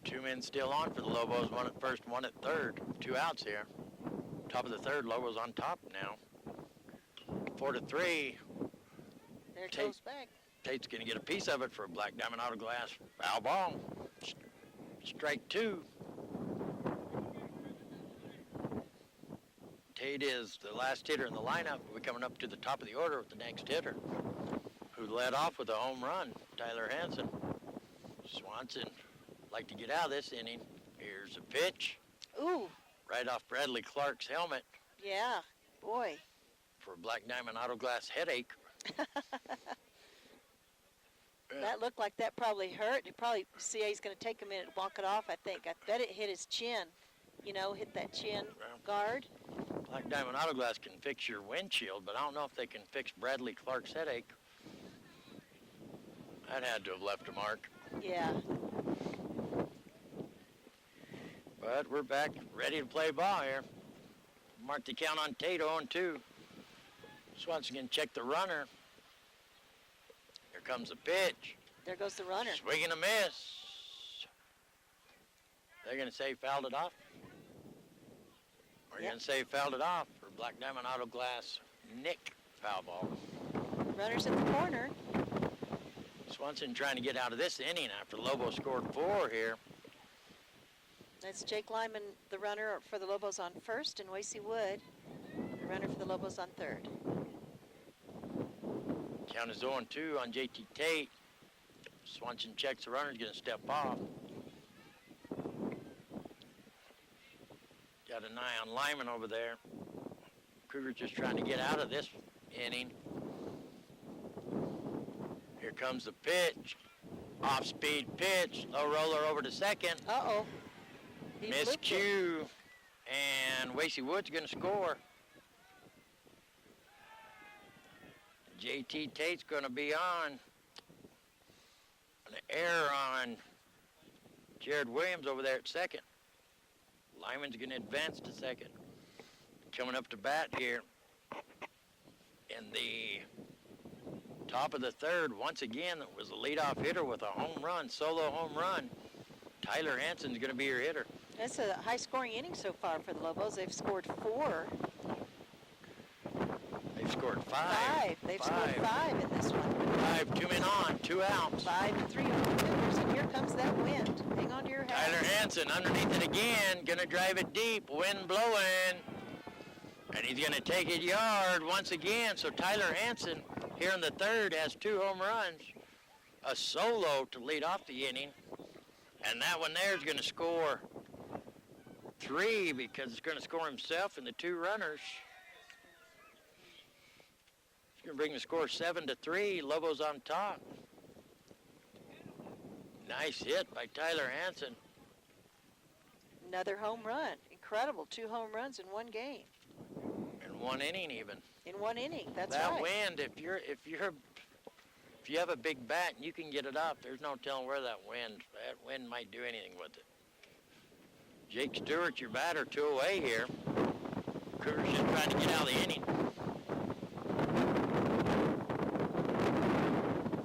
2 men still on for the Lobos. 1 at first, 1 at third. 2 outs here. Top of the third, Lobos on top now. 4-3. There it Tate. goes back. Tate's going to get a piece of it for a Black Diamond Auto Glass foul ball. Strike 2. Tate is the last hitter in the lineup. We're coming up to the top of the order with the next hitter, who led off with a home run, Tyler Hansen. Swanson like to get out of this inning. Here's a pitch. Ooh, Right off Bradley Clark's helmet yeah, boy. for a Black Diamond Auto Glass headache. That looked like that probably hurt. It probably, CA's going to take a minute to walk it off, I think. I bet it hit his chin. You know, hit that chin guard. Black Diamond Auto Glass can fix your windshield, but I don't know if they can fix Bradley Clark's headache. That had to have left a mark. Yeah. But we're back, ready to play ball here. Mark the count on Tate, 0-2. Swanson can check the runner. Here comes the pitch. There goes the runner. Swing and a miss. They're going to say fouled it off. We're Yep. going to say fouled it off for Black Diamond Auto Glass Nick foul ball. Runner's in the corner. Swanson trying to get out of this inning after Lobo scored 4 here. That's Jake Lyman, the runner for the Lobos on first, and Wasey Wood, the runner for the Lobos on third. Count is 0-2 on JT Tate. Swanson checks the runner's going to step off. Got an eye on Lyman over there. Cougars just trying to get out of this inning. Here comes the pitch. Off-speed pitch. Low roller over to second. Uh-oh. He looped it. Miscue. And Wasey Wood's going to score. JT Tate's going to be on. An error on Jared Williams over there at second. Lyman's going to advance to second. Coming up to bat here in the top of the third. Once again, it was a leadoff hitter with a home run, solo home run. Tyler Hansen's going to be your hitter. That's a high-scoring inning so far for the Lobos. They've scored 4. They've scored 5. They've scored 5 in this one. 5, 2 men on, 2 outs. 5-3 over the Cougars, and here comes that wind. Hang on to your hat. Tyler Hansen underneath it again, going to drive it deep, wind blowing. And he's going to take it yard once again. So Tyler Hansen here in the third has 2 home runs, a solo to lead off the inning. And that one there is going to score 3 because it's going to score himself and the 2 runners. It's going to bring the score 7-3. Lobos on top. Nice hit by Tyler Hansen. Another home run. Incredible. 2 home runs in one game. In 1 inning even. In 1 inning. That's that right. wind, if you have a big bat and you can get it up, there's no telling where that wind might do anything with it. Jake Stewart, your batter, 2 away here. Cougars just trying to get out of the inning.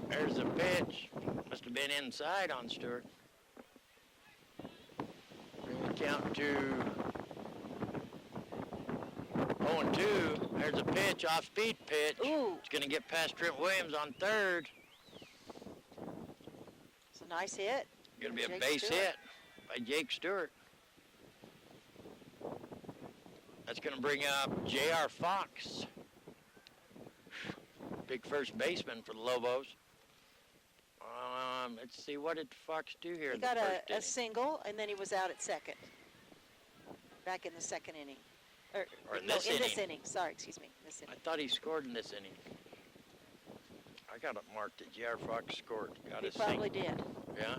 There's a pitch. Must have been inside on Stewart. Bring the count to 0-2. There's a pitch, off-speed pitch. Ooh. It's going to get past Trent Williams on third. It's a nice hit. Going to be a Jake base Stewart. hit by Jake Stewart. That's going to bring up J.R. Fox. Big first baseman for the Lobos. Let's see, what did Fox do here? He got a single, and then he was out at second. Back in the second inning. Or in no, this in inning. this inning. Sorry, excuse me. This I inning. thought he scored in this inning. I got it marked that J.R. Fox scored. Got He his probably single. did. Yeah,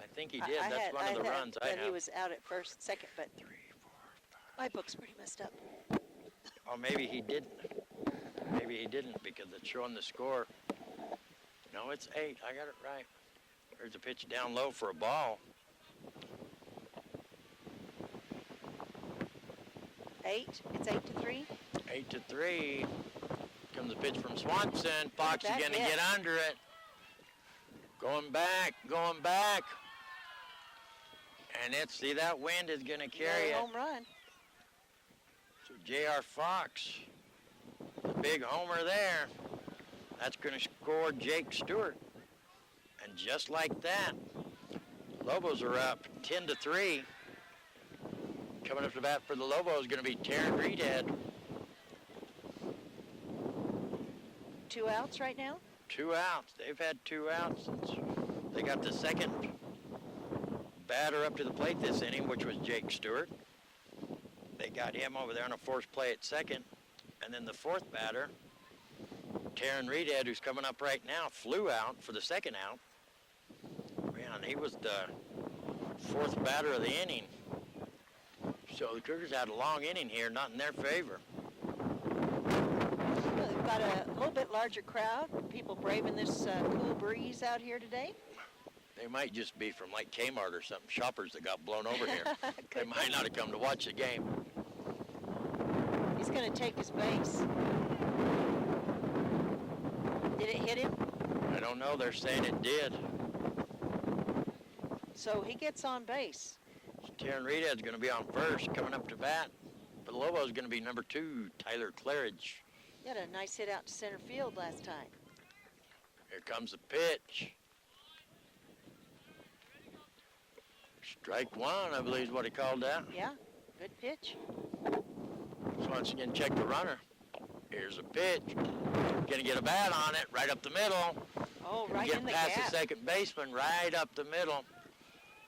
I think he did. That's one of the runs I that have. he was out at first, second, but my book's pretty messed up. Oh, maybe he didn't. Maybe he didn't because it's showing the score. No, it's 8. I got it right. There's a pitch down low for a ball. 8. It's 8-3. 8-3. Comes a pitch from Swanson. Fox is that going to hit. get under it. Going back. And see, that wind is going to carry it. Home run. So J.R. Fox, the big homer there. That's going to score Jake Stewart. And just like that, Lobos are up 10-3. Coming up to bat for the Lobos is going to be Taryn Reedhead. 2 outs right now? 2 outs. They've had 2 outs since they got the second batter up to the plate this inning, which was Jake Stewart. They got him over there on a forced play at second. And then the 4th batter, Taryn Reedhead, who's coming up right now, flew out for the second out. Man, he was the 4th batter of the inning. So the Cougars had a long inning here, not in their favor. Well, they've got a little bit larger crowd. People braving this cool breeze out here today. They might just be from like Kmart or something, shoppers that got blown over here. They Could might not have come to watch the game. He's going to take his base. Did it hit him? I don't know, they're saying it did. So he gets on base. Taryn Reedhead's going to be on first, coming up to bat. But the Lobos is going to be number 2, Tyler Claridge. He had a nice hit out to center field last time. Here comes the pitch. Strike 1, I believe is what he called that. Yeah, good pitch. So once again, check the runner. Here's a pitch. Going to get a bat on it, right up the middle. Oh, right Get in the past gap. the second baseman, right up the middle.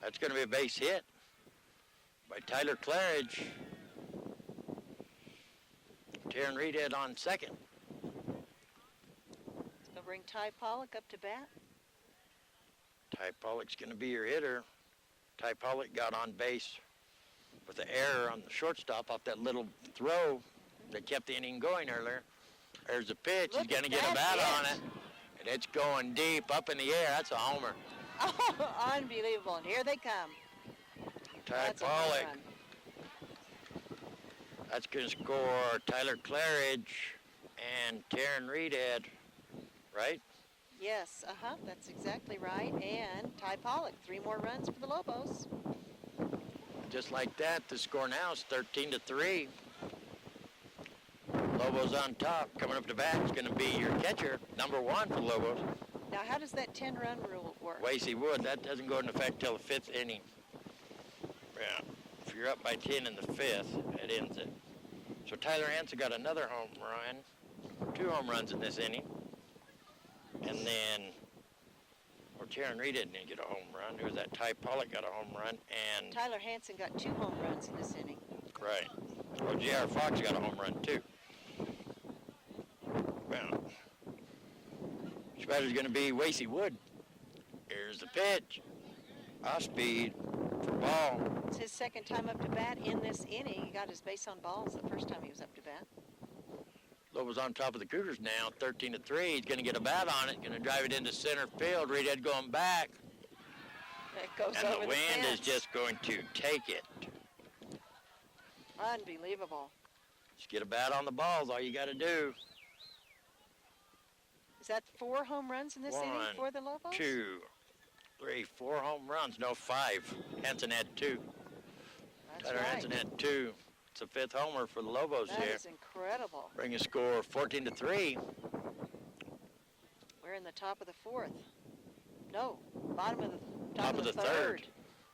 That's going to be a base hit by Tyler Claridge. Taryn Reedhead on second. It's going to bring Ty Pollock up to bat. Ty Pollock's going to be your hitter. Ty Pollock got on base with an error on the shortstop off that little throw that kept the inning going earlier. There's a pitch. Look He's going to at get a that bat on hit. it. And it's going deep up in the air. That's a homer. Oh, unbelievable. And here they come. Ty That's a home Pollock. run. That's going to score Tyler Claridge and Taryn Reedhead, right? Yes, that's exactly right. And Ty Pollock, 3 more runs for the Lobos. Just like that, the score now is 13-3. Lobos on top. Coming up to bat is going to be your catcher, number 1 for the Lobos. Now, how does that 10-run rule work? Wasey Wood. That doesn't go into effect till the 5th inning. Yeah, if you're up by 10 in the 5th, it ends it. So Tyler Hansen got another home run, 2 home runs in this inning. And then, Taryn Reed didn't get a home run. Who was that? Ty Pollock got a home run. And Tyler Hansen got 2 home runs in this inning. right. Well, J.R. Fox got a home run, too. Well, this batter's going to be Wasey Wood. Here's the pitch. Off speed for ball. It's his second time up to bat in this inning. He got his base on balls the first time he was up to bat. Lobos on top of the Cougars now, 13-3. He's going to get a bat on it, going to drive it into center field. Reedhead going back. It goes And over the wind fence. is just going to take it. Unbelievable. Just get a bat on the balls, all you got to do. Is that 4 home runs in this inning for the Lobos? 2, 3, 4 home runs. No, 5. Hansen had 2. That's Tyler right. Hansen had 2. It's a 5th homer for the Lobos That here. is incredible. Bring a score 14-3. We're in the top of the 4th. No, bottom of the Top of the third.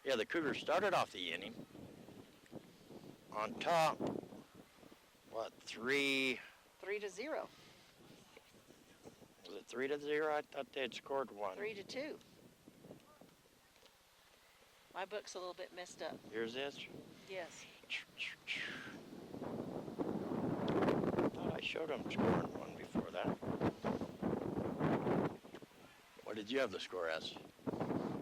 Yeah, the Cougars started off the inning on top. What, 3? 3-0. Was it 3-0? I thought they had scored 1. 3-2. My book's a little bit messed up. Here's this. Yes. Thought I showed them scoring 1 before that. What did you have the score as?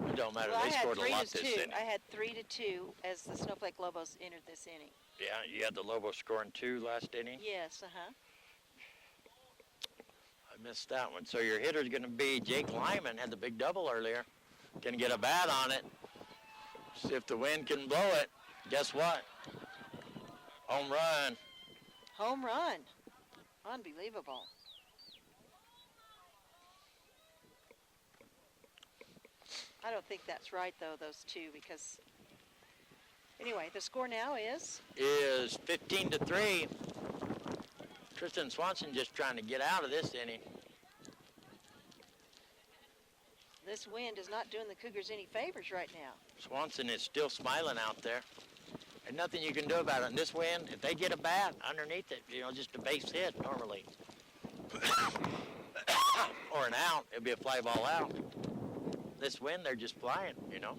It don't matter. Well, They scored a lot this 3-2. inning. I had 3-2 as the Snowflake Lobos entered this inning. Yeah, you had the Lobos scoring 2 last inning. Yes, uh-huh. I missed that one. So your hitter's going to be Jake Lyman. Had the big double earlier. Can get a bat on it. See if the wind can blow it. Guess what? Home run. Home run. Unbelievable. I don't think that's right, though, those 2, because... Anyway, the score now is? Is 15-3. Tristan Swanson just trying to get out of this inning. This wind is not doing the Cougars any favors right now. Swanson is still smiling out there. There's nothing you can do about it. And this wind, if they get a bat underneath it, just a base hit normally. Or an out, it'll be a fly ball out. This wind, they're just flying, You're going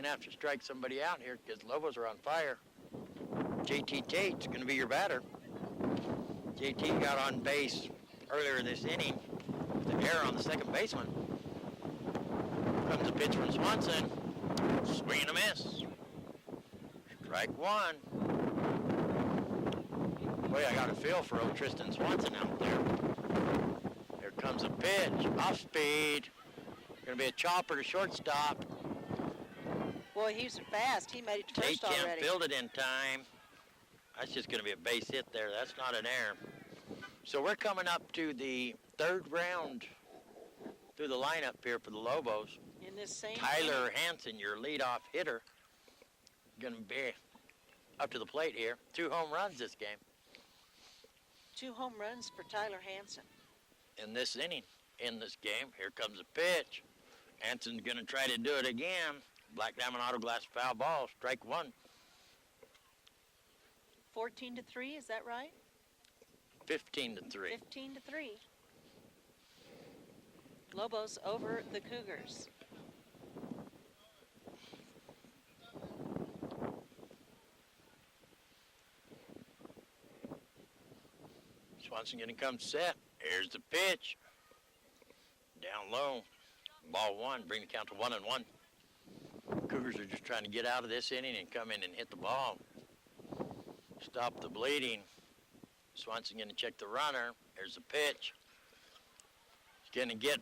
to have to strike somebody out here because Lobos are on fire. JT Tate's going to be your batter. JT got on base earlier this inning with an error on the second baseman. Comes the pitch from Swanson. Swing and a miss. Strike 1. Boy, I got a feel for old Tristan Swanson out there. Here comes a pitch. Off speed. Going to be a chopper to shortstop. Boy, he was fast. He made it to Tate first can't already. field it in time. That's just going to be a base hit there. That's not an error. So we're coming up to the 3rd round through the lineup here for the Lobos. In this same Tyler inning. Hansen, your leadoff hitter, going to be up to the plate here. 2 home runs this game 2 home runs for Tyler Hansen. in this inning. In this game, here comes a pitch. Hansen's going to try to do it again. Black Diamond Auto Glass foul ball, strike 1. 14-3, is that right? 15-3. 15-3. Lobos over the Cougars. Swanson going to come set. Here's the pitch. Down low. Ball 1. Bring the count to 1-1. Cougars are just trying to get out of this inning and come in and hit the ball. Stop the bleeding. Swanson going to check the runner. Here's the pitch. He's going to get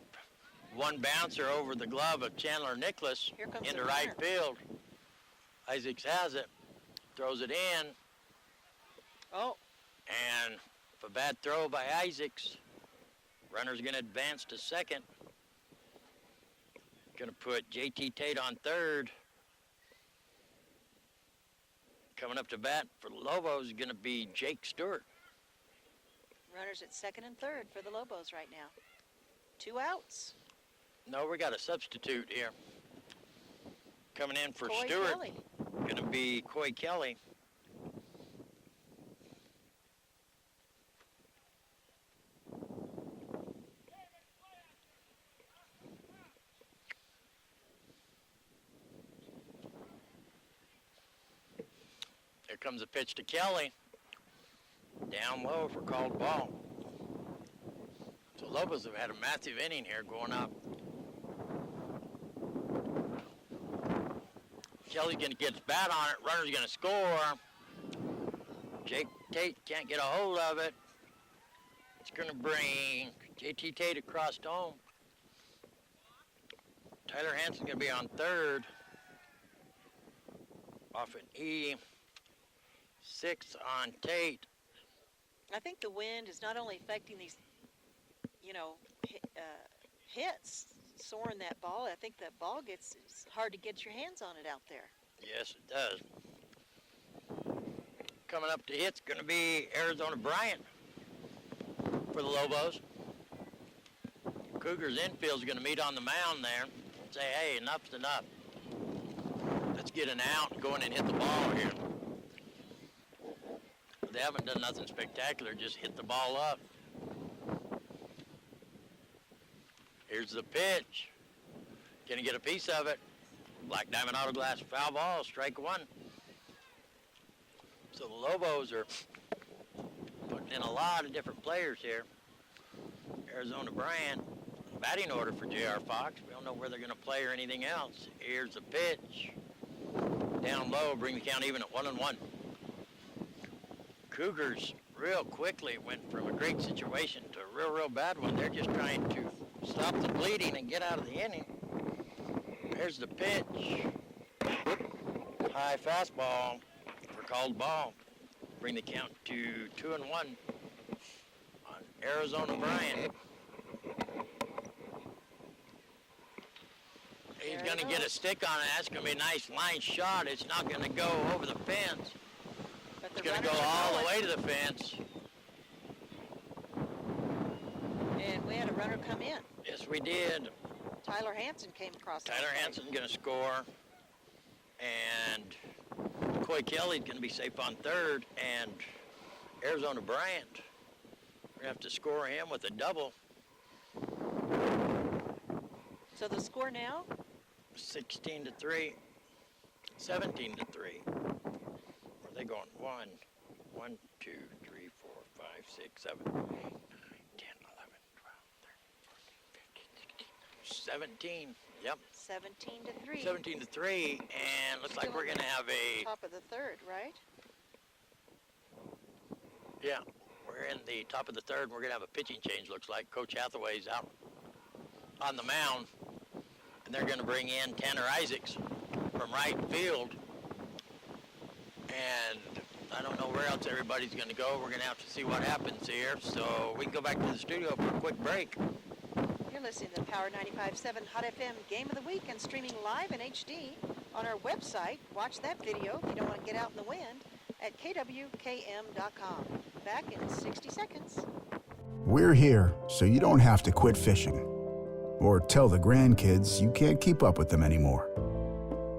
one bouncer over the glove of Chandler Nicholas Here comes into the right runner. field. Isaacs has it. Throws it in. Oh, And a bad throw by Isaacs. Runner's going to advance to second. Going to put JT Tate on third. Coming up to bat for the Lobos is going to be Jake Stewart. runners at second and third for the Lobos right now. 2 outs. No, we got a substitute here. Coming in for Coy Stewart. Kelly. Going to be Coy Kelly. Here comes a pitch to Kelly. Down low for called ball. So Lobos have had a massive inning here going up Kelly's going to get his bat on it. Runner's going to score. Jake Tate can't get a hold of it. It's going to bring JT Tate across home. Tyler Hansen's going to be on third. Off an E. 6 on Tate. I think the wind is not only affecting these, hits, soaring that ball. I think that ball it's hard to get your hands on it out there. Yes, it does. Coming up to hit's going to be Arizona Bryant for the Lobos. Cougars infield's going to meet on the mound there and say, hey, enough's enough. Let's get an out and go in and hit the ball here. They haven't done nothing spectacular, just hit the ball up. Here's the pitch. Gonna get a piece of it. Black Diamond Auto Glass foul ball, strike one. So the Lobos are putting in a lot of different players here. Arizona Bryant, batting order for J.R. Fox. We don't know where they're gonna play or anything else. Here's the pitch. Down low, bring the count even at 1-1. Cougars real quickly went from a great situation to a real bad one. They're just trying to stop the bleeding and get out of the inning. There's the pitch. High fastball for called ball. Bring the count to 2-1 on Arizona Bryant. He's going to get a stick on it. That's going to be a nice line shot. It's not going to go over the fence. It's going to go all the way to the fence. And we had a runner come in. Yes, we did. Tyler Hansen came across. Tyler Hansen's going to score. And Coy Kelly's going to be safe on third. And Arizona Bryant, we're going to have to score him with a double. So the score now? 16-3. 17-3. Are they going? 1, 2, 3, 4, 5, 6, 7, 8, 9, 10, 11, 12, 13, 14, 15, 16, 17. Yep. 17-3. 17-3, and looks like we're going to have a... Top of the third, right? Yeah, we're in the top of the third, and we're going to have a pitching change, looks like. Coach Hathaway's out on the mound, and they're going to bring in Tanner Isaacs from right field. And I don't know where else everybody's going to go. We're going to have to see what happens here. So we can go back to the studio for a quick break. You're listening to Power 95.7 Hot FM Game of the Week and streaming live in HD on our website. Watch that video if you don't want to get out in the wind at kwkm.com. Back in 60 seconds. We're here so you don't have to quit fishing or tell the grandkids you can't keep up with them anymore.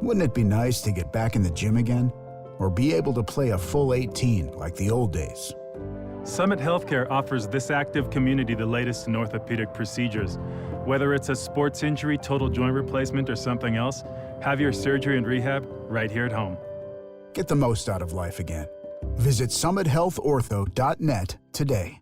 Wouldn't it be nice to get back in the gym again? Or be able to play a full 18 like the old days? Summit Healthcare offers this active community the latest in orthopedic procedures. Whether it's a sports injury, total joint replacement, or something else, have your surgery and rehab right here at home. Get the most out of life again. Visit summithealthortho.net today.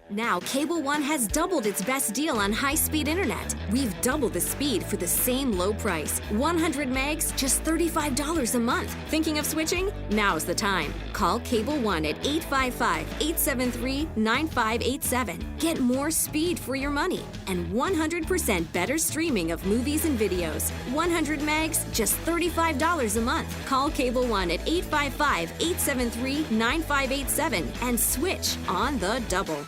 Now, Cable One has doubled its best deal on high-speed internet. We've doubled the speed for the same low price. 100 megs, just $35 a month. Thinking of switching? Now's the time. Call Cable One at 855-873-9587. Get more speed for your money and 100% better streaming of movies and videos. 100 megs, just $35 a month. Call Cable One at 855-873-9587 and switch on the double.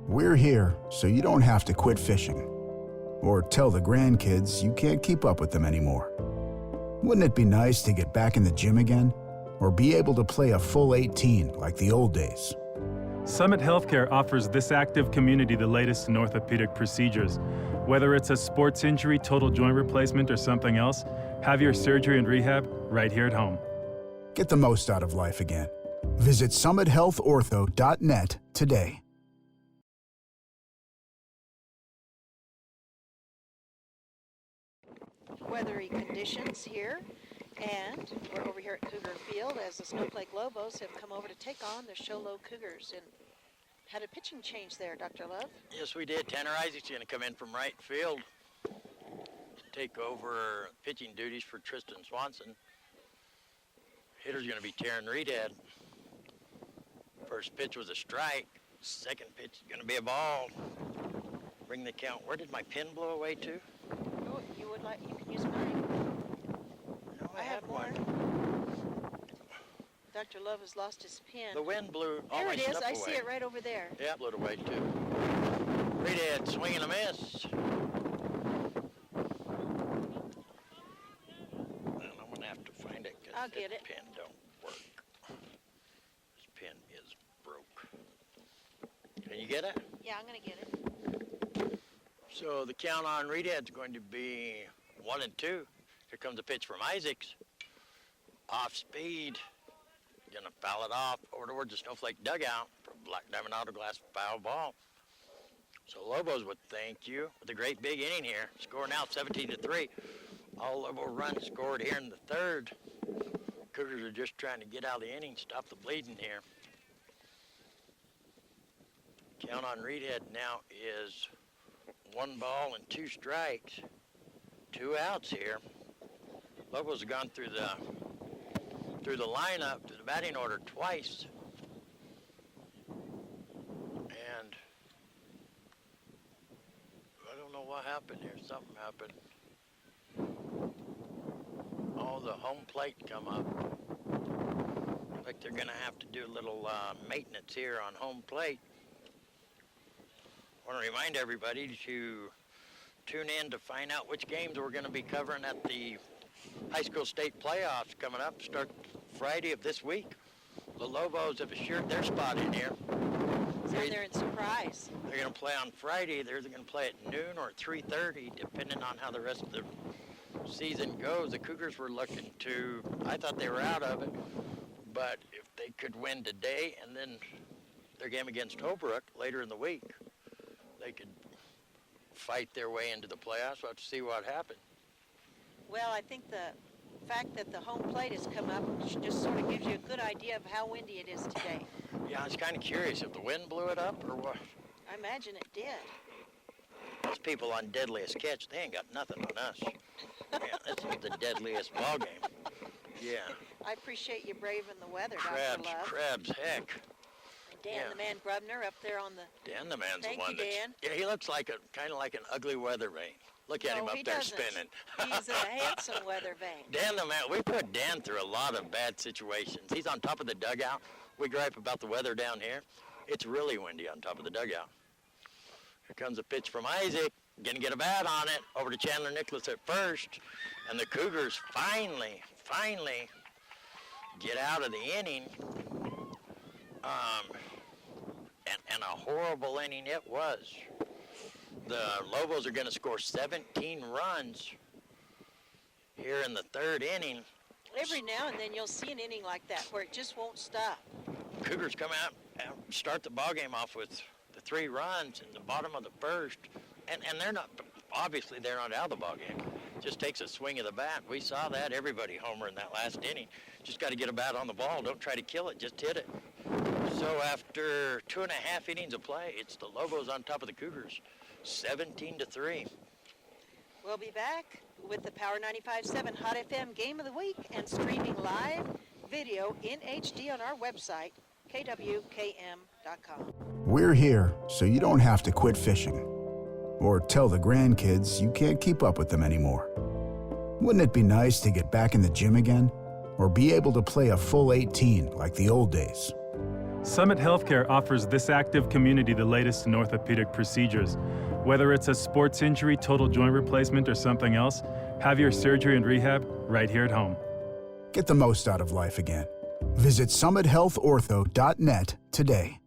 We're here so you don't have to quit fishing or tell the grandkids you can't keep up with them anymore. Wouldn't it be nice to get back in the gym again or be able to play a full 18 like the old days? Summit Healthcare offers this active community the latest in orthopedic procedures. Whether it's a sports injury, total joint replacement, or something else, have your surgery and rehab right here at home. Get the most out of life again. Visit summithealthortho.net today. Weathery conditions here, and we're over here at Cougar Field as the Snowflake Lobos have come over to take on the Low Cougars. And Had a pitching change there, Dr. Love. Yes, we did. Tanner Isaac's going to come in from right field, take over pitching duties for Tristan Swanson. Hitter's going to be Taryn Reedhead. First pitch was a strike. Second pitch is going to be a ball. Bring the count. Where did my pin blow away to? Oh, you can use mine. No, I have one. Dr. Love has lost his pen. The wind blew all There my it is. stuff I away. see it right over there. Yeah, blew it away too. Reedhead, swing and a miss. And I'm going to have to find it I'll because get this it. pen don't work. This pen is broke. Can you get it? Yeah, I'm going to get it. So the count on Reedhead's going to be 1-2. Here comes a pitch from Isaacs. Off speed. Gonna foul it off over towards the Snowflake dugout for Black Diamond Auto Glass foul ball. So Lobos would thank you with a great big inning here. Score now 17-3. All Lobo runs scored here in the third. Cougars are just trying to get out of the inning, stop the bleeding here. Count on Reedhead now is 1 ball and 2 strikes. 2 outs here. Lobos have gone through the lineup, to the batting order twice. And I don't know what happened here. Something happened. Oh, the home plate come up. Looks like they're gonna have to do a little maintenance here on home plate. I want to remind everybody to tune in to find out which games we're going to be covering at the high school state playoffs coming up. Start Friday of this week. The Lobos have assured their spot in here. So they're in surprise. They're going to play on Friday. They're either going to play at noon or at 3:30, depending on how the rest of the season goes. The Cougars were looking to, I thought they were out of it, but if they could win today and then their game against Holbrook later in the week, they could fight their way into the playoffs. We'll have to see what happens. Well, I think the fact that the home plate has come up just sort of gives you a good idea of how windy it is today. Yeah, I was kind of curious if the wind blew it up or what. I imagine it did. Those people on Deadliest Catch, they ain't got nothing on us. Yeah, this is the deadliest ball game. Yeah. I appreciate you braving the weather, Crabs, Dr. Love. crabs, heck. Dan, yeah. the man Grubner, up there on the... Dan, the man's Thank the one you, that's... Dan. Yeah, he looks like kind of like an ugly weather vane. Look at him No, up he there doesn't. spinning. He's a handsome weather vane. Dan, the man, we put Dan through a lot of bad situations. He's on top of the dugout. We gripe about the weather down here. It's really windy on top of the dugout. Here comes a pitch from Isaac. Gonna get a bat on it. Over to Chandler Nicholas at first. And the Cougars finally get out of the inning. And a horrible inning it was. The Lobos are gonna score 17 runs here in the third inning. Every now and then you'll see an inning like that where it just won't stop. Cougars come out and start the ball game off with the 3 runs in the bottom of the first, and they're not, obviously they're not out of the ball game. Just takes a swing of the bat. We saw that, everybody homer in that last inning. Just got to get a bat on the ball. Don't try to kill it, just hit it. So after 2.5 innings of play, it's the Lobos on top of the Cougars, 17-3. We'll be back with the Power 95.7 Hot FM Game of the Week and streaming live video in HD on our website, kwkm.com. We're here so you don't have to quit fishing or tell the grandkids you can't keep up with them anymore. Wouldn't it be nice to get back in the gym again or be able to play a full 18 like the old days? Summit Healthcare offers this active community the latest in orthopedic procedures. Whether it's a sports injury, total joint replacement, or something else, have your surgery and rehab right here at home. Get the most out of life again. Visit summithealthortho.net today.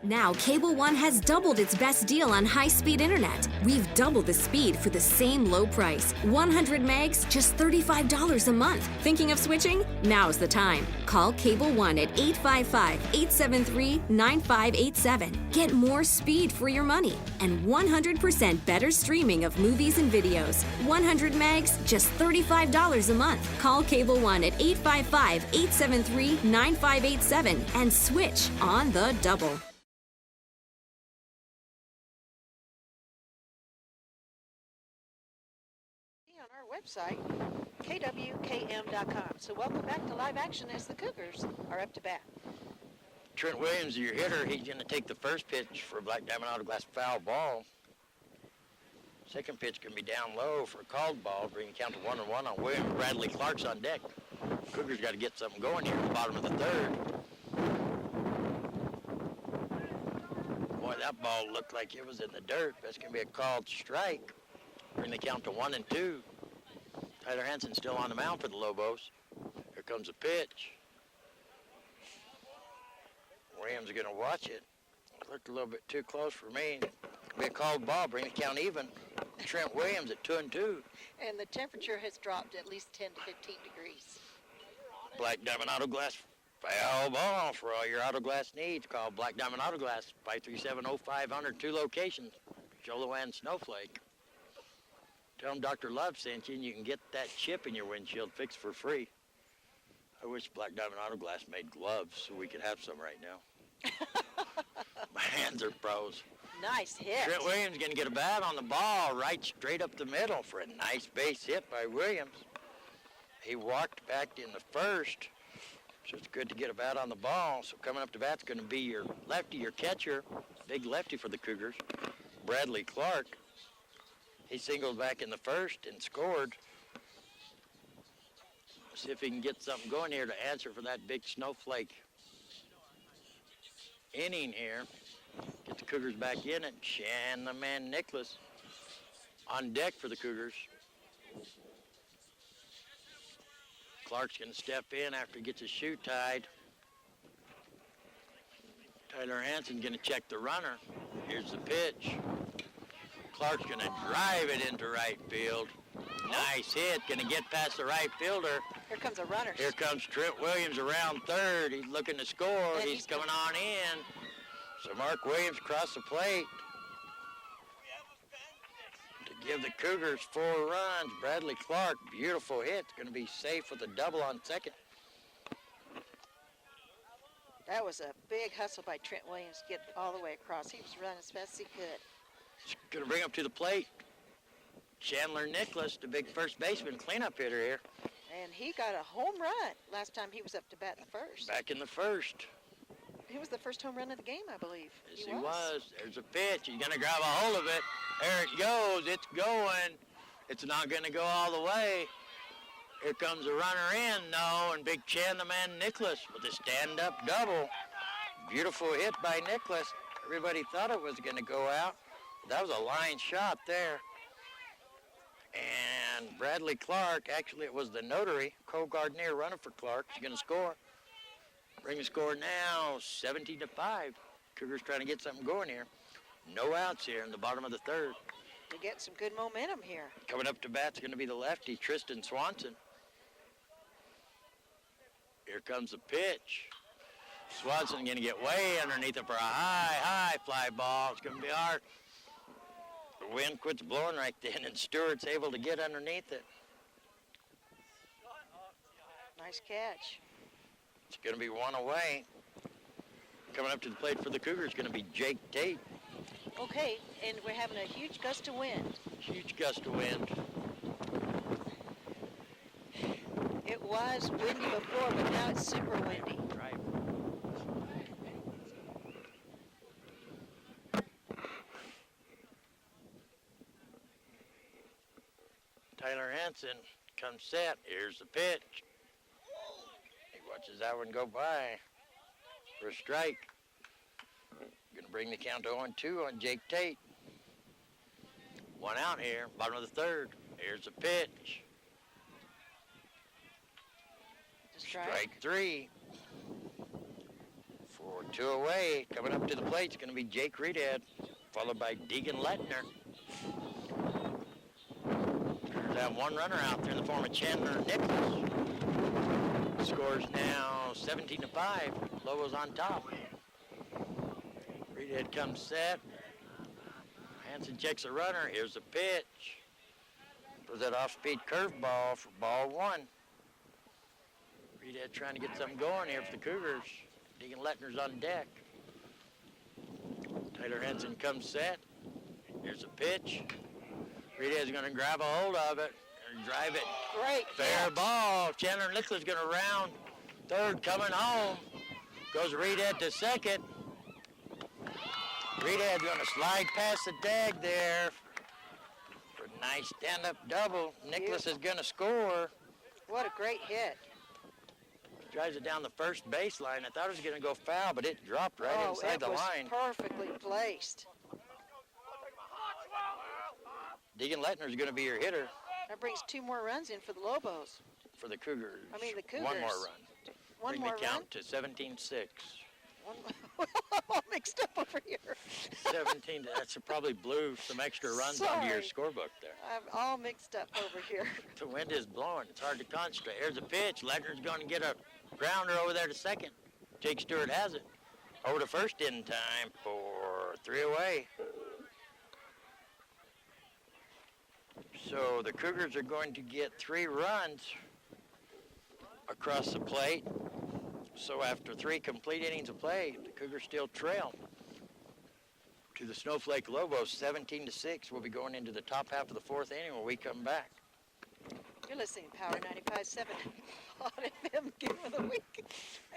Now, Cable One has doubled its best deal on high-speed internet. We've doubled the speed for the same low price. 100 megs, just $35 a month. Thinking of switching? Now's the time. Call Cable One at 855-873-9587. Get more speed for your money and 100% better streaming of movies and videos. 100 megs, just $35 a month. Call Cable One at 855-873-9587 and switch on the double. On our website, kwkm.com. So welcome back to live action as the Cougars are up to bat. Trent Williams, your hitter, he's going to take the first pitch for a Black Diamond Autoglass foul ball. Second pitch can be down low for a called ball, bring the count to 1-1 on Williams. Bradley Clark's on deck. Cougars got to get something going here at the bottom of the third. Boy, that ball looked like it was in the dirt. That's going to be a called strike. Bring the count to 1-2. Tyler Hansen still on the mound for the Lobos. Here comes a pitch. Williams is going to watch it. Looked a little bit too close for me. Be a called ball, bring the count even. Trent Williams at 2-2. And the temperature has dropped at least 10 to 15 degrees. Black Diamond Autoglass foul ball for all your autoglass needs. Call Black Diamond Autoglass, 537-0500, 2 locations, Jolo and Snowflake. Tell them Dr. Love sent you and you can get that chip in your windshield fixed for free. I wish Black Diamond Autoglass made gloves so we could have some right now. My hands are froze. Nice hit. Trent Williams going to get a bat on the ball right straight up the middle for a nice base hit by Williams. He walked back in the first, so it's good to get a bat on the ball. So coming up to bat's going to be your lefty, your catcher, big lefty for the Cougars, Bradley Clark. He singled back in the first and scored. See if he can get something going here to answer for that big Snowflake inning here. Get the Cougars back in it. Shan the man Nicholas on deck for the Cougars. Clark's going to step in after he gets his shoe tied. Tyler Hansen going to check the runner. Here's the pitch. Clark's going to drive it into right field. Nice hit. Going to get past the right fielder. Here comes a runner. Here comes Trent Williams around third. He's looking to score. And He's coming on in. So Mark Williams across the plate to give the Cougars 4 runs. Bradley Clark, beautiful hit. Going to be safe with a double on second. That was a big hustle by Trent Williams to get all the way across. He was running as fast as he could. Going to bring up to the plate Chandler Nicholas, the big first baseman, cleanup hitter here. And he got a home run last time he was up to bat in the first. Back in the first. He was the first home run of the game, I believe. Yes, he was. There's a pitch. He's going to grab a hold of it. There it goes. It's going. It's not going to go all the way. Here comes the runner in, though, and big Chan, the man Nicholas, with a stand-up double. Beautiful hit by Nicholas. Everybody thought it was going to go out. That was a line shot there. And Bradley Clark, actually it was the notary, Cole Gardner running for Clark. He's going to score. Bring the score now, 17-5. Cougars trying to get something going here. No outs here in the bottom of the third. To get some good momentum here. Coming up to bat's going to be the lefty, Tristan Swanson. Here comes the pitch. Swanson going to get way underneath it for a high fly ball. It's going to be hard. The wind quits blowing right then, and Stewart's able to get underneath it. Nice catch. It's going to be one away. Coming up to the plate for the Cougars is going to be Jake Tate. Okay, and we're having a huge gust of wind. Huge gust of wind. It was windy before, but now it's super windy. Right. Tyler Hansen comes set. Here's the pitch. He watches that one go by for a strike. Going to bring the count to 0-2 on Jake Tate. One out here, bottom of the third. Here's the pitch. Strike 3 for For 2 away, coming up to the plate is going to be Jake Reedhead, followed by Deegan Lettner. There's that one runner out there in the form of Chandler Nichols. Scores now 17-5. Lobos on top. Reedhead comes set. Hansen checks the runner. Here's the pitch. Throws that off-speed curveball for ball one. Reedhead trying to get something going here for the Cougars. Deegan Lettner's on deck. Tyler Henson comes set. Here's a pitch. Reedhead's going to grab a hold of it and drive it. Great. Fair ball. Chandler Nichols going to round third, coming home. Goes Reedhead to second. Reedhead's going to slide past the tag there for a nice stand-up double. Nicholas is going to score. What a great hit. Drives it down the first baseline. I thought it was going to go foul, but it dropped right inside the line. It was perfectly placed. Deegan Lettner is going to be your hitter. That brings 2 more runs in for the Lobos. For the Cougars. I mean, the Cougars. One more run. One Bring more the run? count to 17-6. I'm all mixed up over here. 17, that's probably blew some extra runs onto your Sorry. scorebook there. I'm all mixed up over here. The wind is blowing. It's hard to concentrate. Here's a pitch. Lettner's going to get a grounder over there to second. Jake Stewart has it. Over to first in time for 3 away. So the Cougars are going to get 3 runs across the plate. So after 3 complete innings of play, the Cougars still trail to the Snowflake Lobos, 17-6. We'll be going into the top half of the 4th inning when we come back. You're listening to Power 95.7 on FM Game of the Week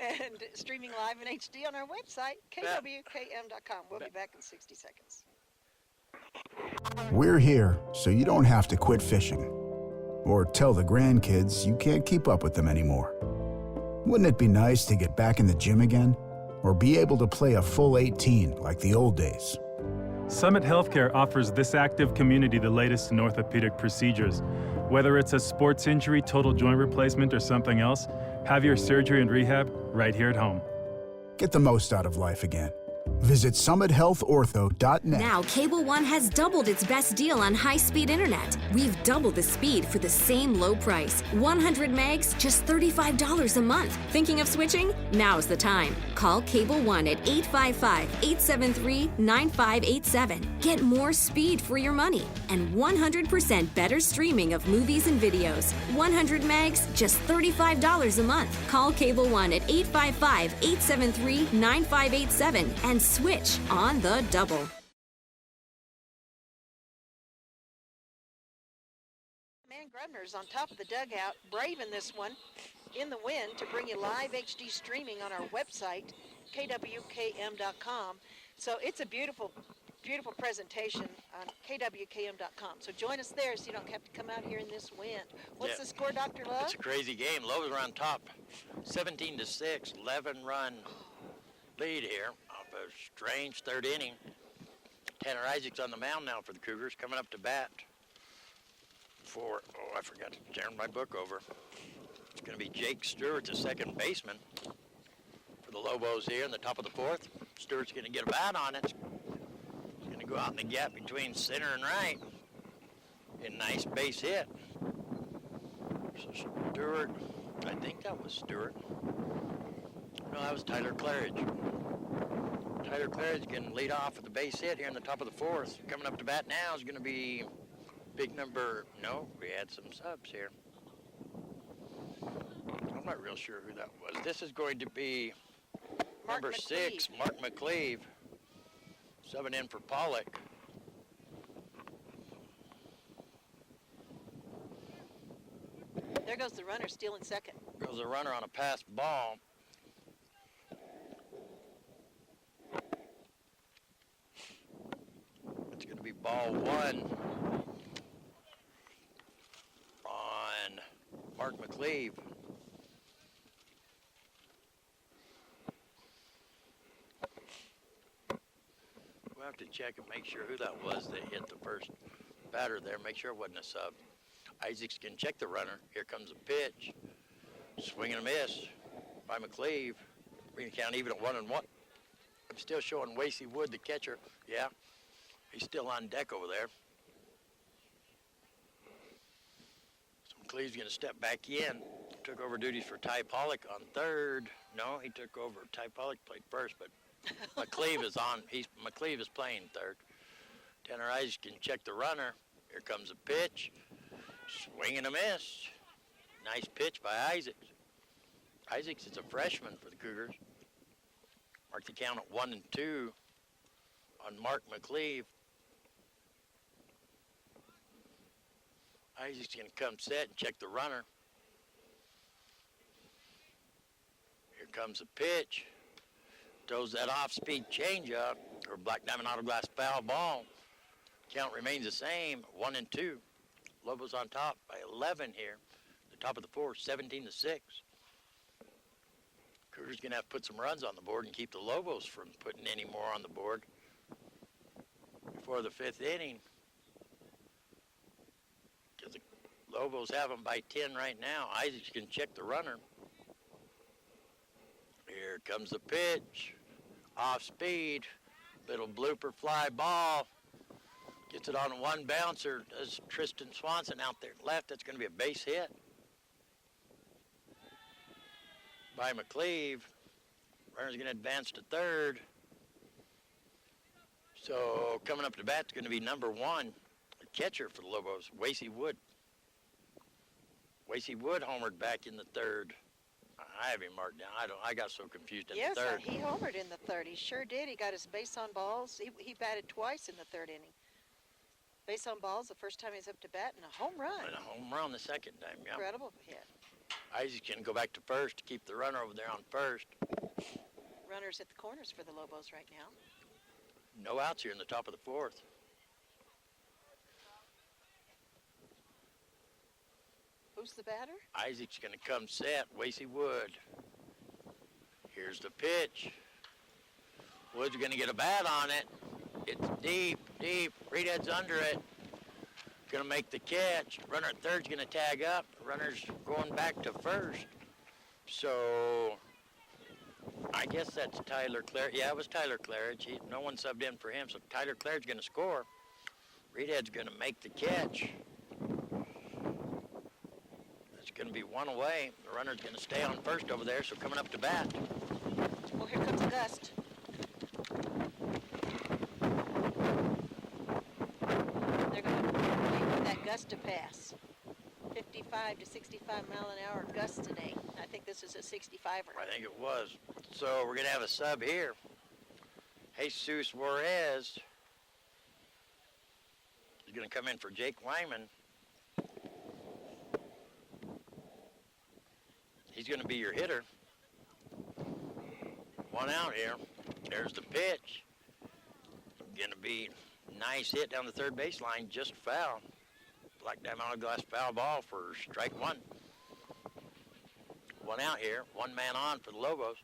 and streaming live in HD on our website, kwkm.com. We'll be back in 60 seconds. We're here so you don't have to quit fishing or tell the grandkids you can't keep up with them anymore. Wouldn't it be nice to get back in the gym again or be able to play a full 18 like the old days? Summit Healthcare offers this active community the latest in orthopedic procedures. Whether it's a sports injury, total joint replacement, or something else, have your surgery and rehab right here at home. Get the most out of life again. Visit summithealthortho.net. Now, Cable One has doubled its best deal on high-speed internet. We've doubled the speed for the same low price. 100 megs, just $35 a month. Thinking of switching? Now's the time. Call Cable One at 855-873-9587. Get more speed for your money and 100% better streaming of movies and videos. 100 megs, just $35 a month. Call Cable One at 855-873-9587 and switch on the double. Man Grubner's on top of the dugout, braving this one in the wind to bring you live HD streaming on our website, kwkm.com. So it's a beautiful, beautiful presentation on kwkm.com. So join us there so you don't have to come out here in this wind. What's the score, Dr. Love? It's a crazy game. Lobos are on top, 17-6, 11-run lead here off a strange 3rd inning. Tanner Isaac's on the mound now for the Cougars, coming up to bat for, I forgot to turn my book over. It's going to be Jake Stewart, the second baseman for the Lobos here in the top of the 4th. Stewart's going to get a bat on it. He's going to go out in the gap between center and right. A nice base hit. So Stewart, I think that was Stewart. No, that was Tyler Claridge. Tyler Claridge can lead off with the base hit here in the top of the 4th. Coming up to bat now is going to be big number, no, we had some subs here. I'm not real sure who that was. This is going to be number 6, Mark McCleve, subbing in for Pollock. There goes the runner stealing second. Goes a runner on a passed ball. It's going to be ball 1 on Mark McCleve. We'll have to check and make sure who that was that hit the first batter there. Make sure it wasn't a sub. Isaacs can check the runner. Here comes a pitch. Swing and a miss by McCleve. Bring the count even at 1-1. I'm still showing Wasey Wood, the catcher. Yeah, he's still on deck over there. So McLeave's going to step back in. Took over duties for Ty Pollock on third. No, he took over. Ty Pollock played first, but McLeave is on. McLeave is playing third. Tanner Isaacs can check the runner. Here comes a pitch. Swing and a miss. Nice pitch by Isaacs. Isaacs is a freshman for the Cougars. Mark the count at 1-2 on Mark McLeave. Isaacs going to come set and check the runner. Here comes a pitch. Throws that off-speed changeup or Black Diamond Auto Glass foul ball. Count remains the same, 1-2. Lobos on top by 11 here. The top of the fourth, 17-6. Cougars going to have to put some runs on the board and keep the Lobos from putting any more on the board before the fifth inning. Because the Lobos have them by 10 right now. Isaacs can check the runner. Here comes the pitch. Off speed. Little blooper fly ball. Gets it on one bouncer. Does Tristan Swanson out there left. That's going to be a base hit by McLeave. Runner's going to advance to third. So coming up to bat is going to be number one, the catcher for the Lobos, Wasey Wood. Wasey Wood homered back in the third. I have him marked down. I got so confused in the third. Yes, he homered in the third. He sure did. He got his base on balls. He batted twice in the third inning. Base on balls the first time he's up to bat, and a home run. And a home run the second time, yeah. Incredible hit. Isaac can go back to first to keep the runner over there on first. Runners at the corners for the Lobos right now. No outs here in the top of the fourth. Who's the batter? Isaac's going to come set. Wasey Wood. Here's the pitch. Wood's going to get a bat on it. It's deep, deep. Reedhead's under it. Going to make the catch. Runner at third's going to tag up. Runner's going back to first. So I guess that's Tyler Claridge. Yeah, it was Tyler Claridge. No one subbed in for him, so Tyler Claridge's going to score. Reedhead's going to make the catch. It's going to be one away. The runner's going to stay on first over there, so coming up to bat. Well, here comes a gust. They're going to wait for that gust to pass. 55 to 65 mile an hour gust today. I think this is a 65er. I think it was. So we're going to have a sub here. Jesus Juarez is going to come in for Jake Wyman. He's going to be your hitter. One out here. There's the pitch. Going to be nice hit down the third baseline, just foul. Black Diamond Glass foul ball for strike one. One out here, one man on for the Lobos.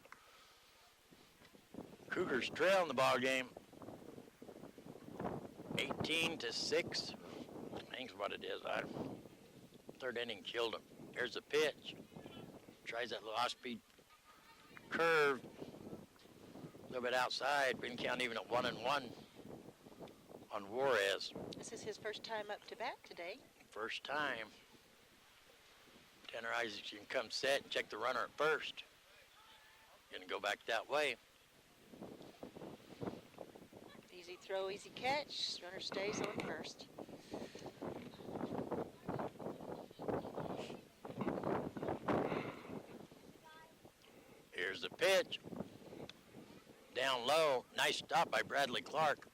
Cougars trail in the ball game. 18-6. I think is what it is. Third inning killed him. There's the pitch. Tries that little off-speed curve. A little bit outside. Been counting even at 1-1 on Juarez. This is his first time up to bat today. First time. Tanner Isaacs can come set and check the runner at first. Gonna go back that way. Easy throw, easy catch. Runner stays on first. Here's the pitch. Down low. Nice stop by Bradley Clark.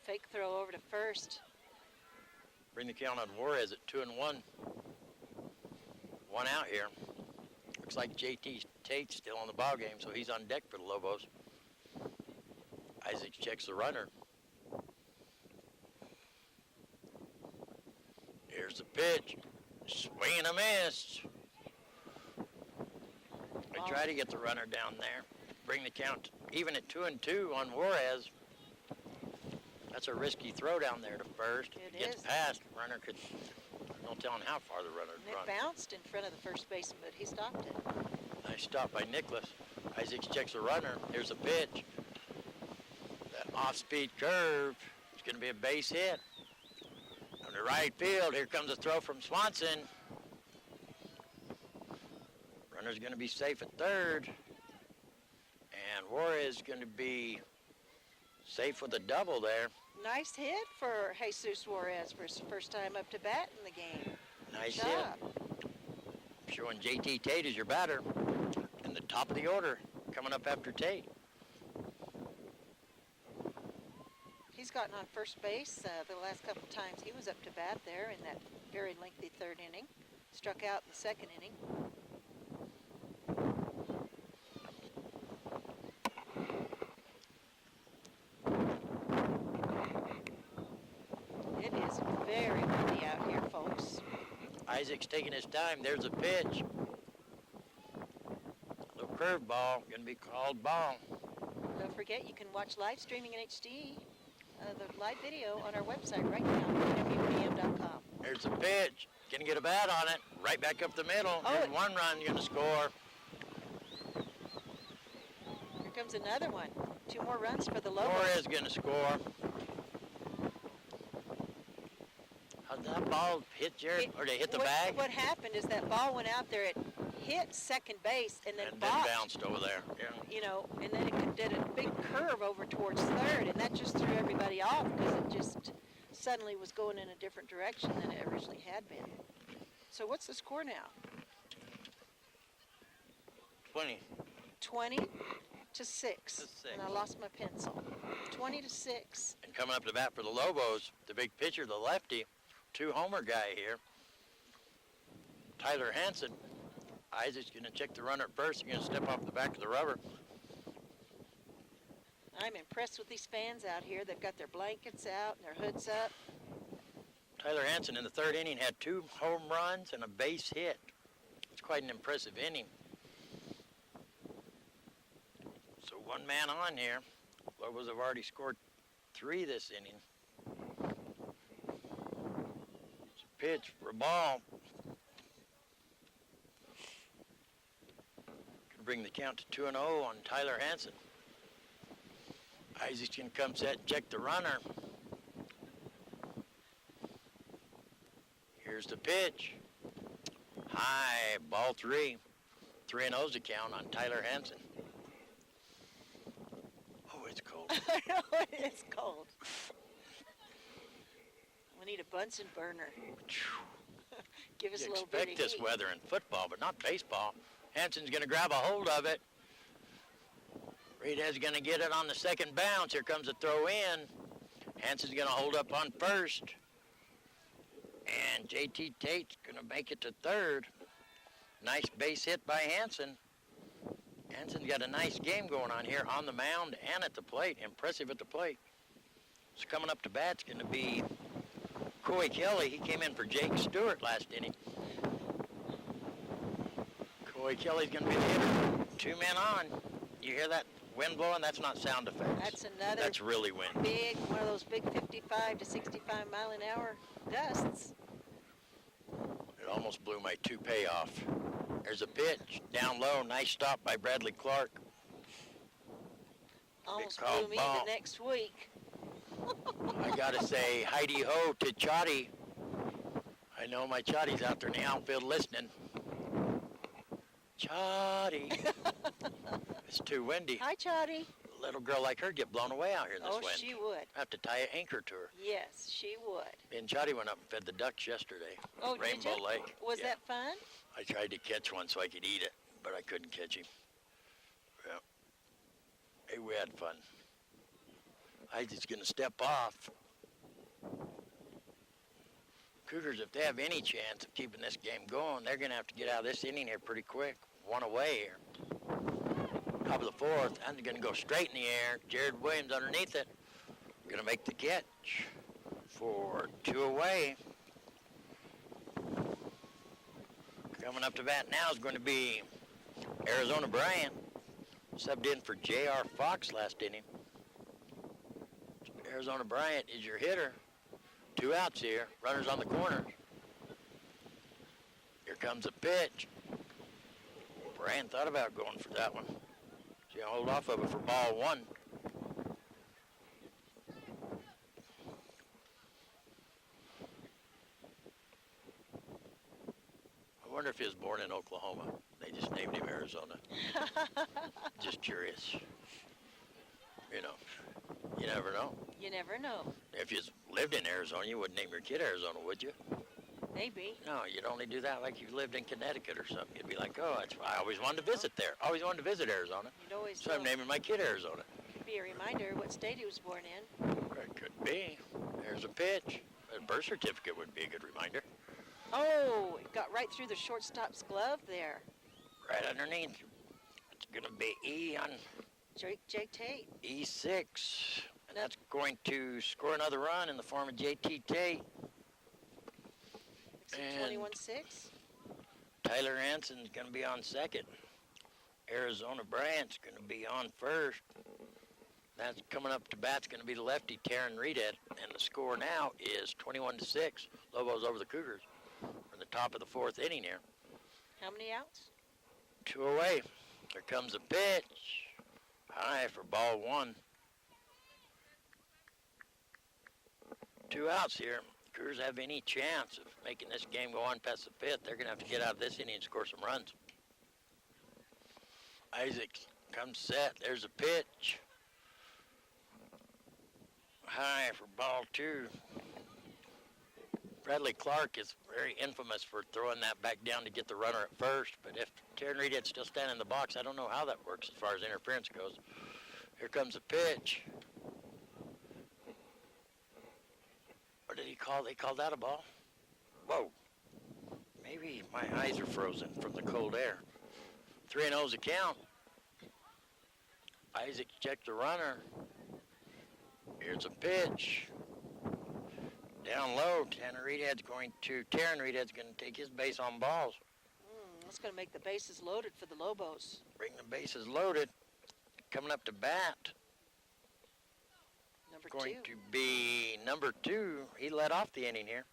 Fake throw over to first. Bring the count on Juarez at 2-1. One out here. Looks like JT Tate's still on the ball game, so he's on deck for the Lobos. Isaacs checks the runner. Here's the pitch. Swing and a miss. We try to get the runner down there. Bring the count even at 2-2 on Juarez. That's a risky throw down there to first. It Gets is. past. Runner could, no telling how far the runner And would it run. bounced in front of the first baseman, but he stopped it. Nice stop by Nicholas. Isaacs checks the runner. Here's a pitch. Off-speed curve. It's going to be a base hit. On the right field, here comes a throw from Swanson. Runner's going to be safe at third. And Juarez is going to be safe with a double there. Nice hit for Jesus Juarez for his first time up to bat in the game. Nice Good hit. job. Showing JT Tate as your batter in the top of the order coming up after Tate. He's gotten on first base the last couple times he was up to bat there in that very lengthy third inning. Struck out in the second inning. It is very windy out here, folks. Isaac's taking his time. There's a pitch. Little curveball, gonna be called ball. Don't forget you can watch live streaming in HD, the live video on our website right now, WPM.com. There's a pitch. Gonna get a bat on it. Right back up the middle. Oh, There's one run gonna score. Here comes another one. 2 more runs for the Lobos. Juarez gonna score. How'd that ball hit Jared? Or they hit the bag? What happened is that ball went out there, it hit second base, and then And bopped, then bounced over there. Yeah. you know, and then it did a big curve over towards third, and that just threw everybody off because it just suddenly was going in a different direction than it originally had been. So what's the score now? 20. 20 to 6. To 6. And I lost my pencil. 20 to 6. And coming up to bat for the Lobos, the big pitcher, the lefty, 2-homer guy here, Tyler Hansen. Isaac's going to check the runner at first. He's going to step off the back of the rubber. I'm impressed with these fans out here. They've got their blankets out and their hoods up. Tyler Hansen in the third inning had 2 home runs and a base hit. It's quite an impressive inning. So 1 man on here. Lobos have already scored 3 this inning. It's a pitch for a ball. Could bring the count to 2-0 on Tyler Hansen. Isaac's going to come set and check the runner. Here's the pitch. High, ball 3. 3-0's the count on Tyler Hansen. Oh, it's cold. I know it's cold. We need a Bunsen burner. Give us You a little bit expect of this heat. weather in football, but not baseball. Hansen's going to grab a hold of it. Reedhead's going to get it on the second bounce. Here comes a throw in. Hansen's going to hold up on first. And JT Tate's going to make it to third. Nice base hit by Hansen. Hansen's got a nice game going on here on the mound and at the plate. Impressive at the plate. So coming up to bat's going to be Coy Kelly. He came in for Jake Stewart last inning. Coy Kelly's going to be the hitter. 2 men on. You hear that wind blowing? That's not sound effects. That's another That's really wind. one of those big 55 to 65 mile an hour gusts. It almost blew my toupee off. There's a pitch down low. Nice stop by Bradley Clark. Almost call blew me ball. the next week. I gotta say, Heidi ho to Chotty. I know my Chotty's out there in the outfield listening. Chotty. It's too windy. Hi, Chotty. A little girl like her get blown away out here in this Oh, wind. she would. I have to tie an anchor to her. Yes, she would. Me and Chotty went up and fed the ducks yesterday. Oh, Rainbow did you? Lake. Was Yeah. that fun? I tried to catch one so I could eat it, but I couldn't catch him. Yeah. Hey, we had fun. Isaac's gonna step off. Cougars, if they have any chance of keeping this game going, they're gonna have to get out of this inning here pretty quick. 1 away here. Top of the 4th, and they're gonna go straight in the air. Jared Williams underneath it. Gonna make the catch for 2 away. Coming up to bat now is going to be Arizona Bryant. Subbed in for J.R. Fox last inning. Arizona Bryant is your hitter. 2 outs here. Runners on the corner. Here comes a pitch. Bryant thought about going for that one. So you hold off of it for ball 1. if he was born in Oklahoma. They just named him Arizona. Just curious. You know, you never know. You never know. If you lived in Arizona, you wouldn't name your kid Arizona, would you? Maybe. No, you'd only do that like you lived in Connecticut or something. You'd be like, oh, I always wanted to visit there. I always wanted to visit Arizona. You'd always So I'm go. naming my kid Arizona. Could be a reminder what state he was born in. It could be. There's a pitch. A birth certificate would be a good reminder. Oh, it got right through the shortstop's glove there. Right underneath. It's going to be E on Jake Tate. E6. And that's going to score another run in the form of JT Tate. And 21-6. Tyler Hanson's going to be on second. Arizona Bryant's going to be on first. That's coming up to bat's going to be the lefty, Taryn Reedhead. And the score now is 21-6. Lobos over the Cougars. We're in the top of the fourth inning here. How many outs? 2 away. Here comes a pitch. High for ball one. 2 outs here. Cougars have any chance of making this game go on past the fifth, they're going to have to get out of this inning and score some runs. Isaacs comes set. There's a pitch. High for ball two. Bradley Clark is very infamous for throwing that back down to get the runner at first, but if Taryn Reedhead's still standing in the box, I don't know how that works as far as interference goes. Here comes a pitch. What did he call? They called that a ball? Whoa. Maybe my eyes are frozen from the cold air. 3-0's the count. Isaac checked the runner. Here's a pitch. Down low, Taryn Reedhead's going to take his base on balls. That's going to make the bases loaded for the Lobos. Bring the bases loaded. Coming up to bat. Number Going 2. to be number 2. He led off the inning here.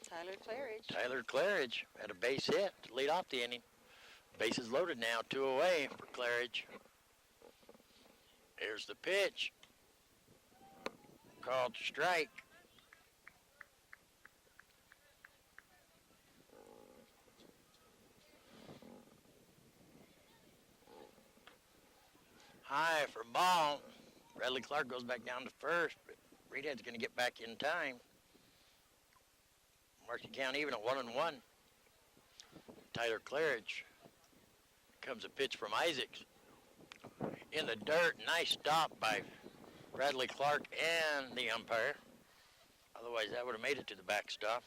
Tyler Claridge. Tyler Claridge had a base hit to lead off the inning. Bases loaded now, 2 away for Claridge. Here's the pitch. Called strike. High for ball. Bradley Clark goes back down to first, but Reedhead's going to get back in time. Mark the count even at 1-1. Tyler Claridge. Comes a pitch from Isaacs. In the dirt, nice stop by Bradley Clark and the umpire. Otherwise, that would have made it to the backstop.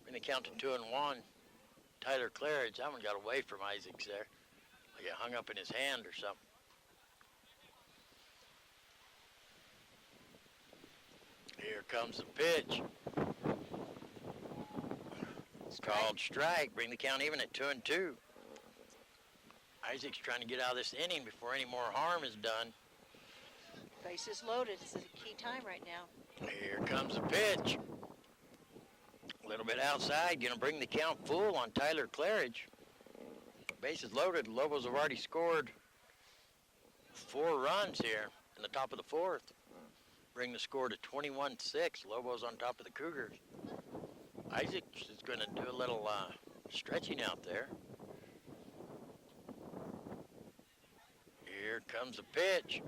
Bring the count to 2-1. Tyler Claridge, that one got away from Isaacs there. Like it hung up in his hand or something. Here comes the pitch. Called strike. Bring the count even at 2-2. Isaac's trying to get out of this inning before any more harm is done. Bases loaded. It's a key time right now. Here comes the pitch. A little bit outside. Going to bring the count full on Tyler Claridge. Bases loaded. The Lobos have already scored 4 runs here in the top of the fourth. Bring the score to 21-6. Lobos on top of the Cougars. Isaacs is going to do a little stretching out there. Here comes the pitch.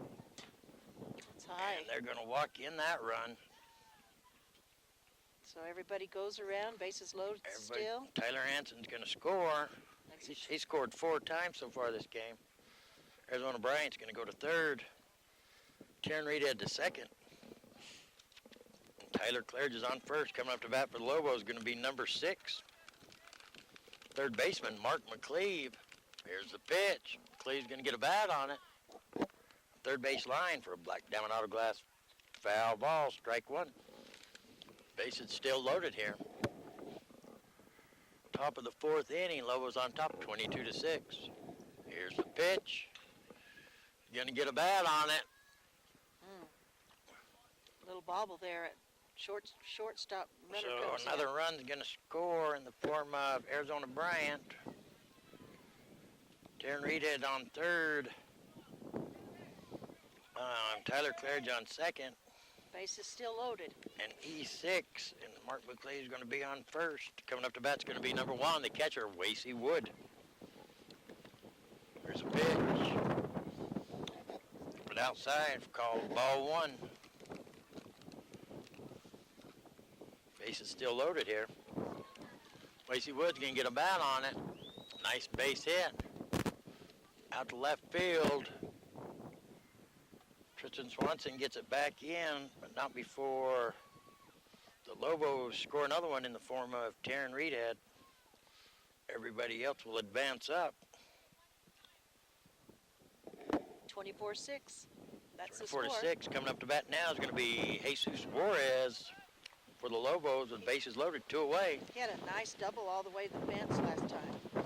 It's high. And they're going to walk in that run. So everybody goes around, bases loaded still. Tyler Hanson's going to score. He scored 4 times so far this game. Arizona Bryant's going to go to third. Taryn Reedhead to second. And Tyler Claridge is on first. Coming up to bat for the Lobos is going to be number 6. Third baseman, Mark McCleve. Here's the pitch. McCleve's going to get a bat on it. Third base line for a black diamond auto glass foul ball, strike 1. Bases still loaded here. Top of the fourth inning, Lobos on top, 22-6. Here's the pitch. Going to get a bat on it. Little bobble there at shortstop. Runner So comes another in. run's going to score in the form of Arizona Bryant. Taryn Reedhead on third. Tyler Claridge on second. Base is still loaded. And E6, and Mark McLean is going to be on first. Coming up to bat's going to be number 1, the catcher, Wasey Wood. There's a pitch. Put outside, called ball 1. Base is still loaded here. Wasey Wood's going to get a bat on it. Nice base hit. Out to left field. Tristan Swanson gets it back in, but not before the Lobos score another one in the form of Taryn Reedhead. Everybody else will advance up. 24-6. That's the score. 24-6. Coming up to bat now is going to be Jesus Juarez for the Lobos with bases loaded, 2 away. He had a nice double all the way to the fence last time. A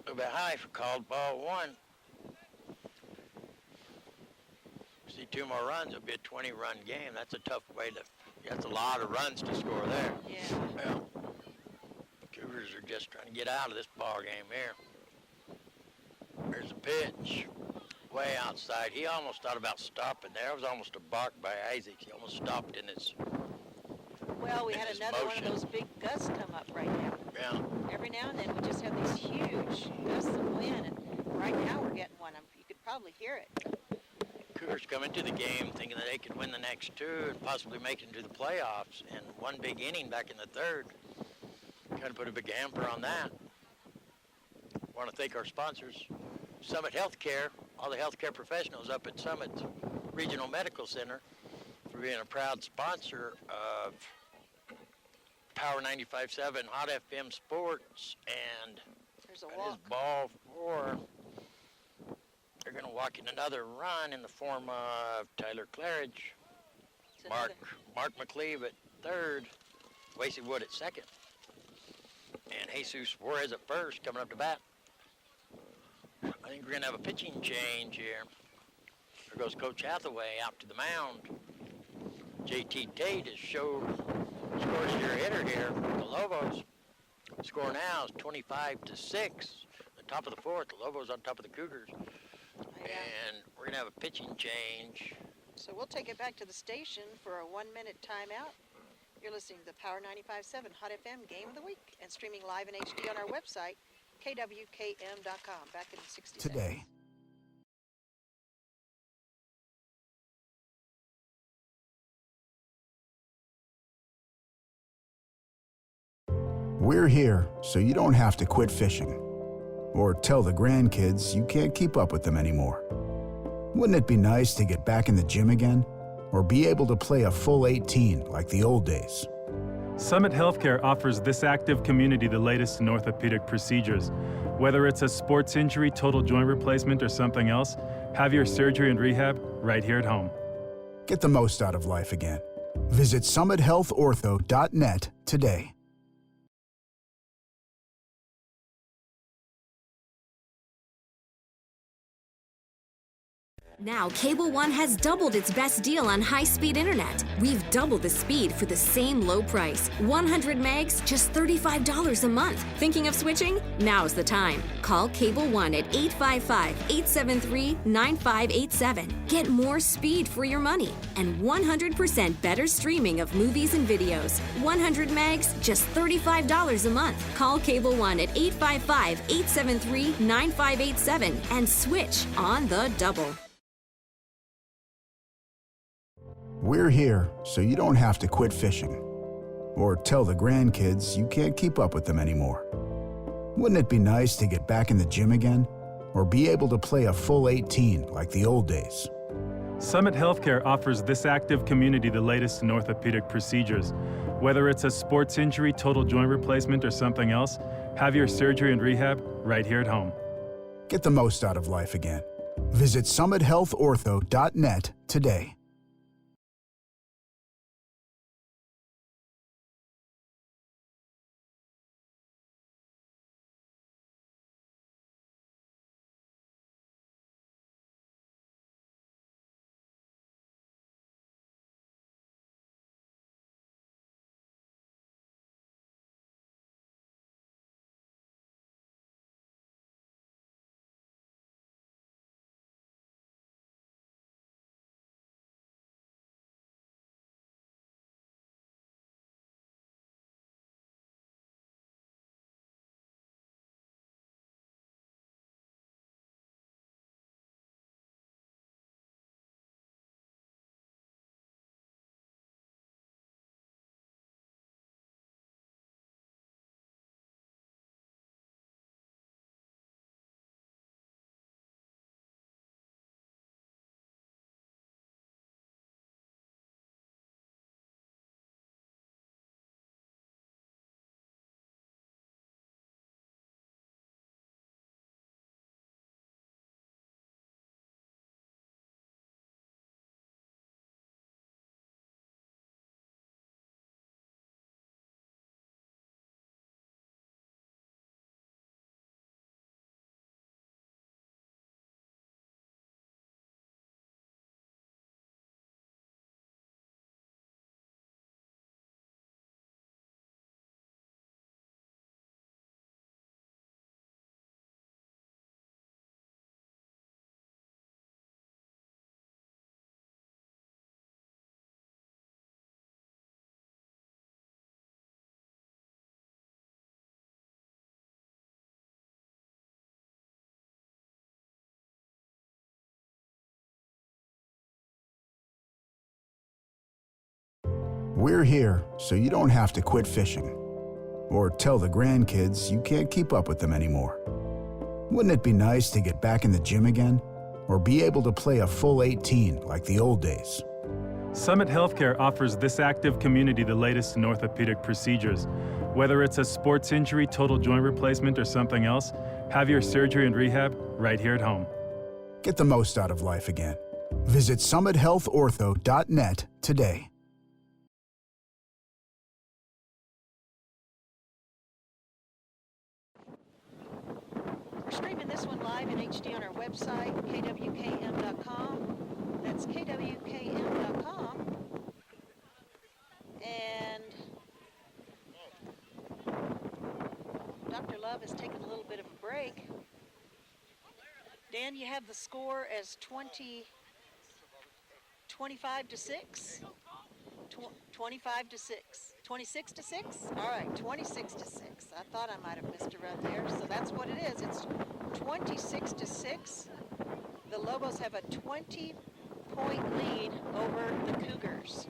little bit high for called ball 1. See 2 more runs, it'll be a 20-run game. That's a tough way to, that's a lot of runs to score there. Yeah. Well, Cougars are just trying to get out of this ball game here. There's a pitch way outside. He almost thought about stopping there. It was almost a balk by Isaac. He almost stopped in his Well, we had his another one motion. of those big gusts come up right now. Yeah. Every now and then we just have these huge gusts of wind, and right now we're getting one. You could probably hear it. Cougars come into the game thinking that they could win the next 2 and possibly make it into the playoffs. And one big inning back in the 3rd kind of put a big hamper on that. Want to thank our sponsors, Summit Healthcare, all the healthcare professionals up at Summit Regional Medical Center, for being a proud sponsor of Power 95.7 Hot FM Sports, and There's a that is walk. ball 4. They're going to walk in another run in the form of Tyler Claridge, It's Mark another- McLeave at 3rd, Wasey Wood at 2nd, and Jesus Juarez at 1st coming up to bat. I think we're going to have a pitching change here. There goes Coach Hathaway out to the mound. JT Tate has scores your hitter here for the Lobos. The score now is 25-6. The top of the 4th, the Lobos on top of the Cougars. Yeah. And we're going to have a pitching change. So we'll take it back to the station for a 1-minute timeout. You're listening to the Power 95.7 Hot FM Game of the Week and streaming live in HD on our website, kwkm.com. Back in 60 seconds. Today. We're here so you don't have to quit fishing or tell the grandkids you can't keep up with them anymore. Wouldn't it be nice to get back in the gym again or be able to play a full 18 like the old days? Summit Healthcare offers this active community the latest in orthopedic procedures. Whether it's a sports injury, total joint replacement, or something else, have your surgery and rehab right here at home. Get the most out of life again. Visit summithealthortho.net today. Now, Cable One has doubled its best deal on high-speed internet. We've doubled the speed for the same low price. 100 megs, just $35 a month. Thinking of switching? Now's the time. Call Cable One at 855-873-9587. Get more speed for your money and 100% better streaming of movies and videos. 100 megs, just $35 a month. Call Cable One at 855-873-9587 and switch on the double. We're here so you don't have to quit fishing or tell the grandkids you can't keep up with them anymore. Wouldn't it be nice to get back in the gym again or be able to play a full 18 like the old days? Summit Healthcare offers this active community the latest in orthopedic procedures. Whether it's a sports injury, total joint replacement, or something else, have your surgery and rehab right here at home. Get the most out of life again. Visit summithealthortho.net today. We're here so you don't have to quit fishing or tell the grandkids you can't keep up with them anymore. Wouldn't it be nice to get back in the gym again or be able to play a full 18 like the old days? Summit Healthcare offers this active community the latest in orthopedic procedures. Whether it's a sports injury, total joint replacement, or something else, have your surgery and rehab right here at home. Get the most out of life again. Visit summithealthortho.net today. We're streaming this one live in HD on our website, kwkm.com. That's kwkm.com. And Dr. Love has taken a little bit of a break. Dan, you have the score as 25 to 6? 25 to 6. 26 to 6? All right, 26 to 6. I thought I might have missed a run there. So that's what it is. It's 26 to 6. The Lobos have a 20-point lead over the Cougars.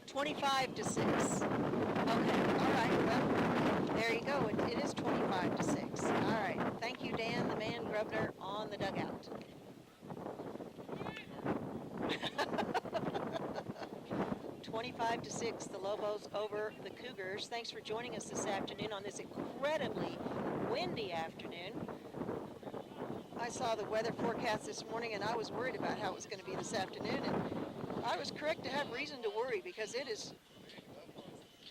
$25 to 6. Okay, all right, well, there you go. It is 25 to 6. All right, thank you, Dan, the man Grubner on the dugout. $25 to 6, the Lobos over the Cougars. Thanks for joining us this afternoon on this incredibly windy afternoon. I saw the weather forecast this morning, and I was worried about how it was going to be this afternoon, and I was correct to have reason to worry because it is,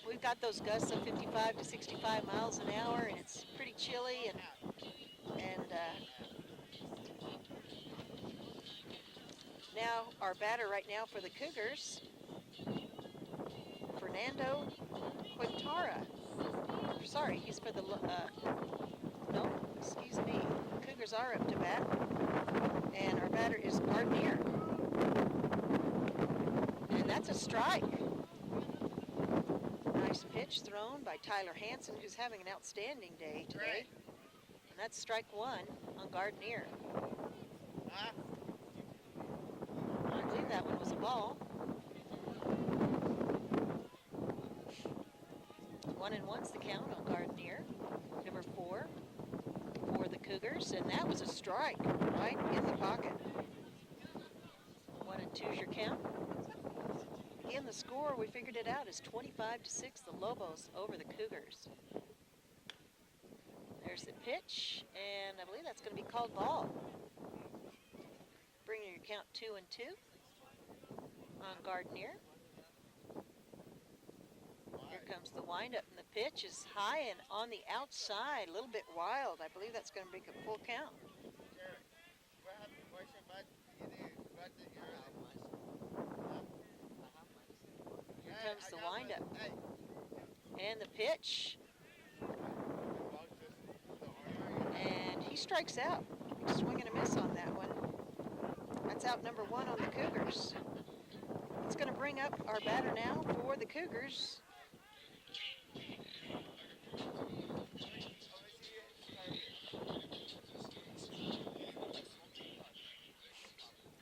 we've got those gusts of 55 to 65 miles an hour, and it's pretty chilly, and now our batter right now for the Cougars, Fernando Quintara. Sorry, he's for the, no, excuse me, Cougars are up to bat, and our batter is Gardner. And that's a strike. Nice pitch thrown by Tyler Hansen, who's having an outstanding day today. And that's strike one on Gardner. I believe that one was a ball. 1-1's the count on Gardner. Number 4 for the Cougars, and that was a strike right in the pocket. 1-2's your count. Again, the score, we figured it out, is 25 to 6, the Lobos over the Cougars. There's the pitch, and I believe that's going to be called ball. Bringing your count 2-2 on Gardner. Here comes the windup, and the pitch is high and on the outside, a little bit wild. I believe that's going to make a full count. Here comes the windup, and the pitch, and he strikes out. Swing and a miss on that one. That's out number 1 on the Cougars. It's going to bring up our batter now for the Cougars.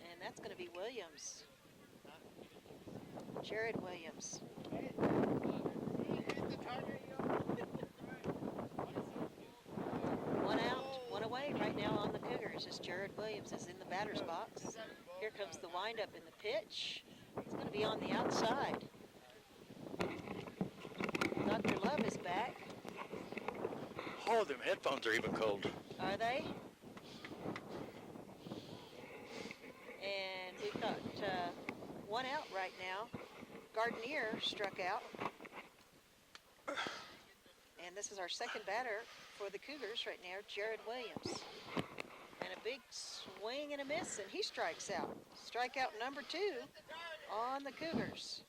And that's going to be Williams. Jared Williams. One out, one away right now on the Cougars as Jared Williams is in the batter's box. Here comes the windup in the pitch. It's going to be on the outside. Dr. Love is back. Oh, them headphones are even cold. Are they? And we've got one out right now. Gardner struck out. And this is our second batter for the Cougars right now, Jared Williams. And a big swing and a miss, and he strikes out. Strikeout number 2 on the Cougars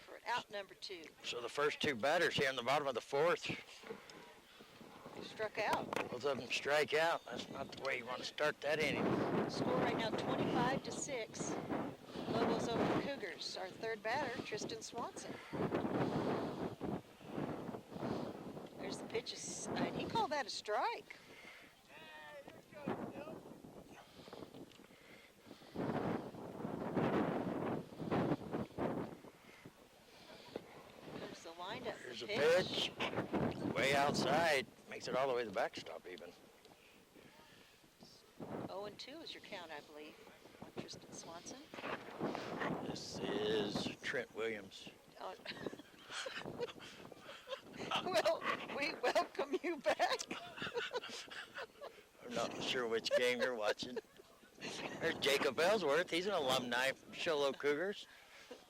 for out number 2. So the first 2 batters here in the bottom of the 4th struck out. Both of them strike out. That's not the way you want to start that inning. Score right now 25 to 6. Lobos over the Cougars. Our third batter, Tristan Swanson. There's the pitch, and he called that a strike. There's a pitch. Way outside. Makes it all the way to the backstop even. 0-2 is your count, I believe. On Tristan Swanson. This is Trent Williams. Oh. Well, we welcome you back. I'm not sure which game you're watching. There's Jacob Ellsworth. He's an alumni from Low Cougars.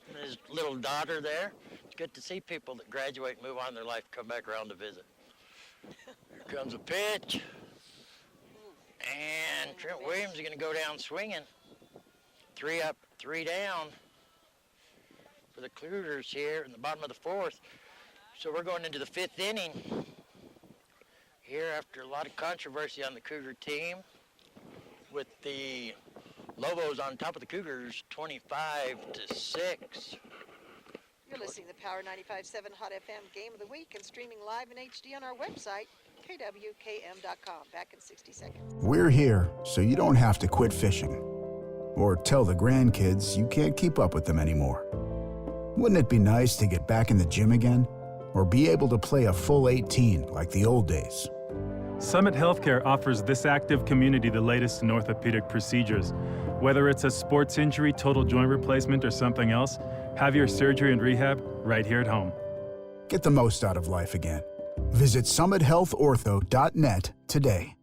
And his little daughter there. It's good to see people that graduate and move on in their life come back around to visit. Here comes a pitch. And Trent Williams is going to go down swinging. 3 up, 3 down for the Cougars here in the bottom of the 4th. So we're going into the 5th inning here after a lot of controversy on the Cougar team with the Lobos on top of the Cougars 25-6. You're listening to Power 95.7 Hot FM Game of the Week and streaming live in HD on our website, kwkm.com. Back in 60 seconds. We're here so you don't have to quit fishing or tell the grandkids you can't keep up with them anymore. Wouldn't it be nice to get back in the gym again or be able to play a full 18 like the old days? Summit Healthcare offers this active community the latest in orthopedic procedures. Whether it's a sports injury, total joint replacement, or something else, have your surgery and rehab right here at home. Get the most out of life again. Visit summithealthortho.net today.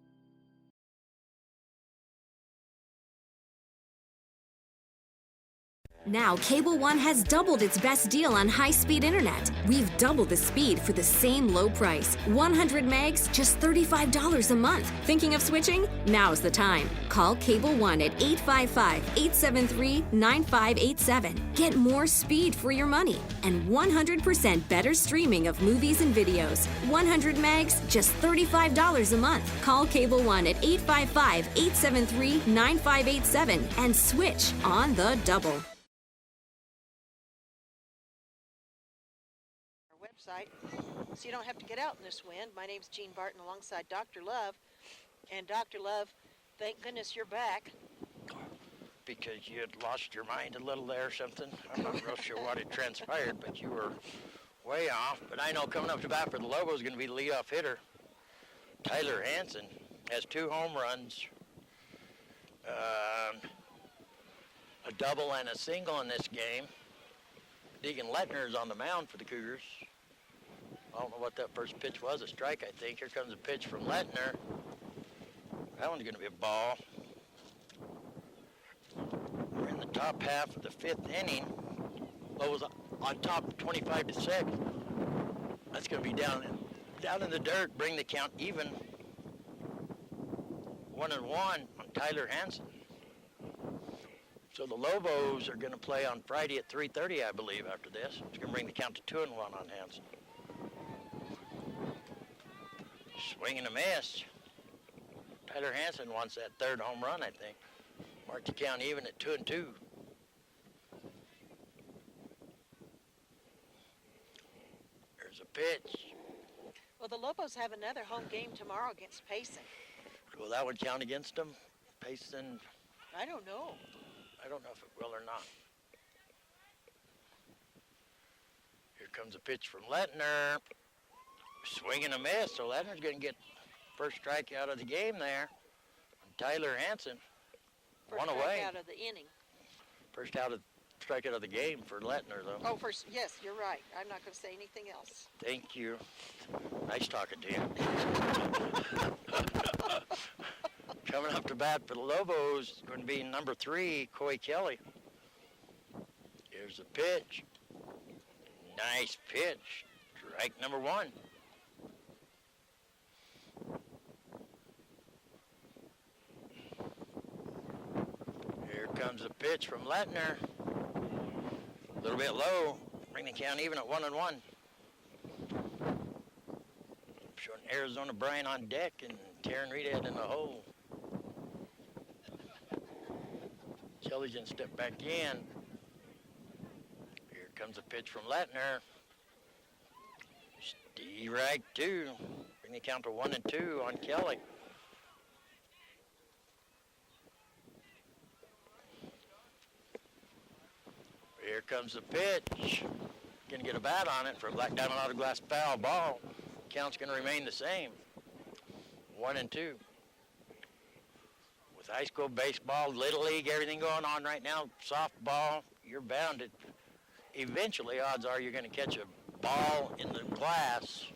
Now, Cable One has doubled its best deal on high-speed internet. We've doubled the speed for the same low price. 100 megs, just $35 a month. Thinking of switching? Now's the time. Call Cable One at 855-873-9587. Get more speed for your money and 100% better streaming of movies and videos. 100 megs, just $35 a month. Call Cable One at 855-873-9587 and switch on the double. Website, so you don't have to get out in this wind. My name's Jean Barton alongside Dr. Love. And Dr. Love, thank goodness you're back. Because you had lost your mind a little there or something. I'm not real sure what had transpired, but you were way off. But I know coming up to bat for the Lobos is going to be the leadoff hitter. Tyler Hansen has 2 home runs, a double and a single in this game. Deegan Lettner is on the mound for the Cougars. I don't know what that first pitch was, a strike, I think. Here comes a pitch from Lettner. That one's going to be a ball. We're in the top half of the 5th inning. Lobos on top 25-6. That's going to be down in the dirt, bring the count even. 1-1 on Tyler Hansen. So the Lobos are going to play on Friday at 3:30, I believe, after this. It's going to bring the count to 2-1 on Hansen. Swing and a miss. Tyler Hansen wants that 3rd home run, I think. Mark the count even at 2-2. There's a pitch. Well, the Lobos have another home game tomorrow against Payson. Will that one count against them? Payson? I don't know. I don't know if it will or not. Here comes a pitch from Lettner. Swing and a miss, so Lettner's going to get first strikeout of the game there. Tyler Hansen. First away. Out of the inning. First strikeout of the game for Lettner, though. Oh, yes, you're right. I'm not going to say anything else. Thank you. Nice talking to you. Coming up to bat for the Lobos is going to be number 3, Coy Kelly. Here's the pitch. Nice pitch. Strike number 1. Here comes a pitch from Lettner. A little bit low. Bring the count even at 1-1. Showing Arizona Brian on deck and Taryn Reedhead in the hole. Kelly's going to step back in. Here comes a pitch from Lettner. Strike 2. Bring the count to 1-2 on Kelly. Here comes the pitch. going to get a bat on it for a black diamond auto glass foul ball. Count's going to remain the same. 1-2. With high school baseball, Little League, everything going on right now, softball, you're bound to, eventually, odds are you're going to catch a ball in the glass.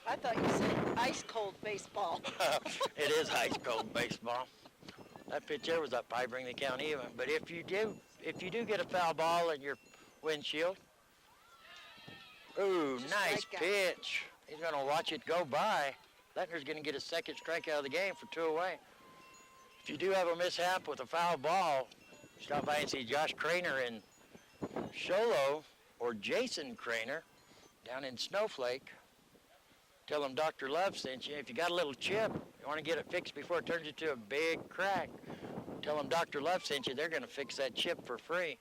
I thought you said ice cold baseball. It is ice cold baseball. That pitch there was up high, bring the count even. But if you do get a foul ball in your windshield, ooh, Just nice strike out. pitch. He's going to watch it go by. Lettner's going to get his second strikeout of the game for 2 away. If you do have a mishap with a foul ball, stop by and see Josh Craner in Sholo or Jason Craner down in Snowflake. Tell them Dr. Love sent you. If you got a little chip, you want to get it fixed before it turns into a big crack, tell them Dr. Love sent you. They're going to fix that chip for free.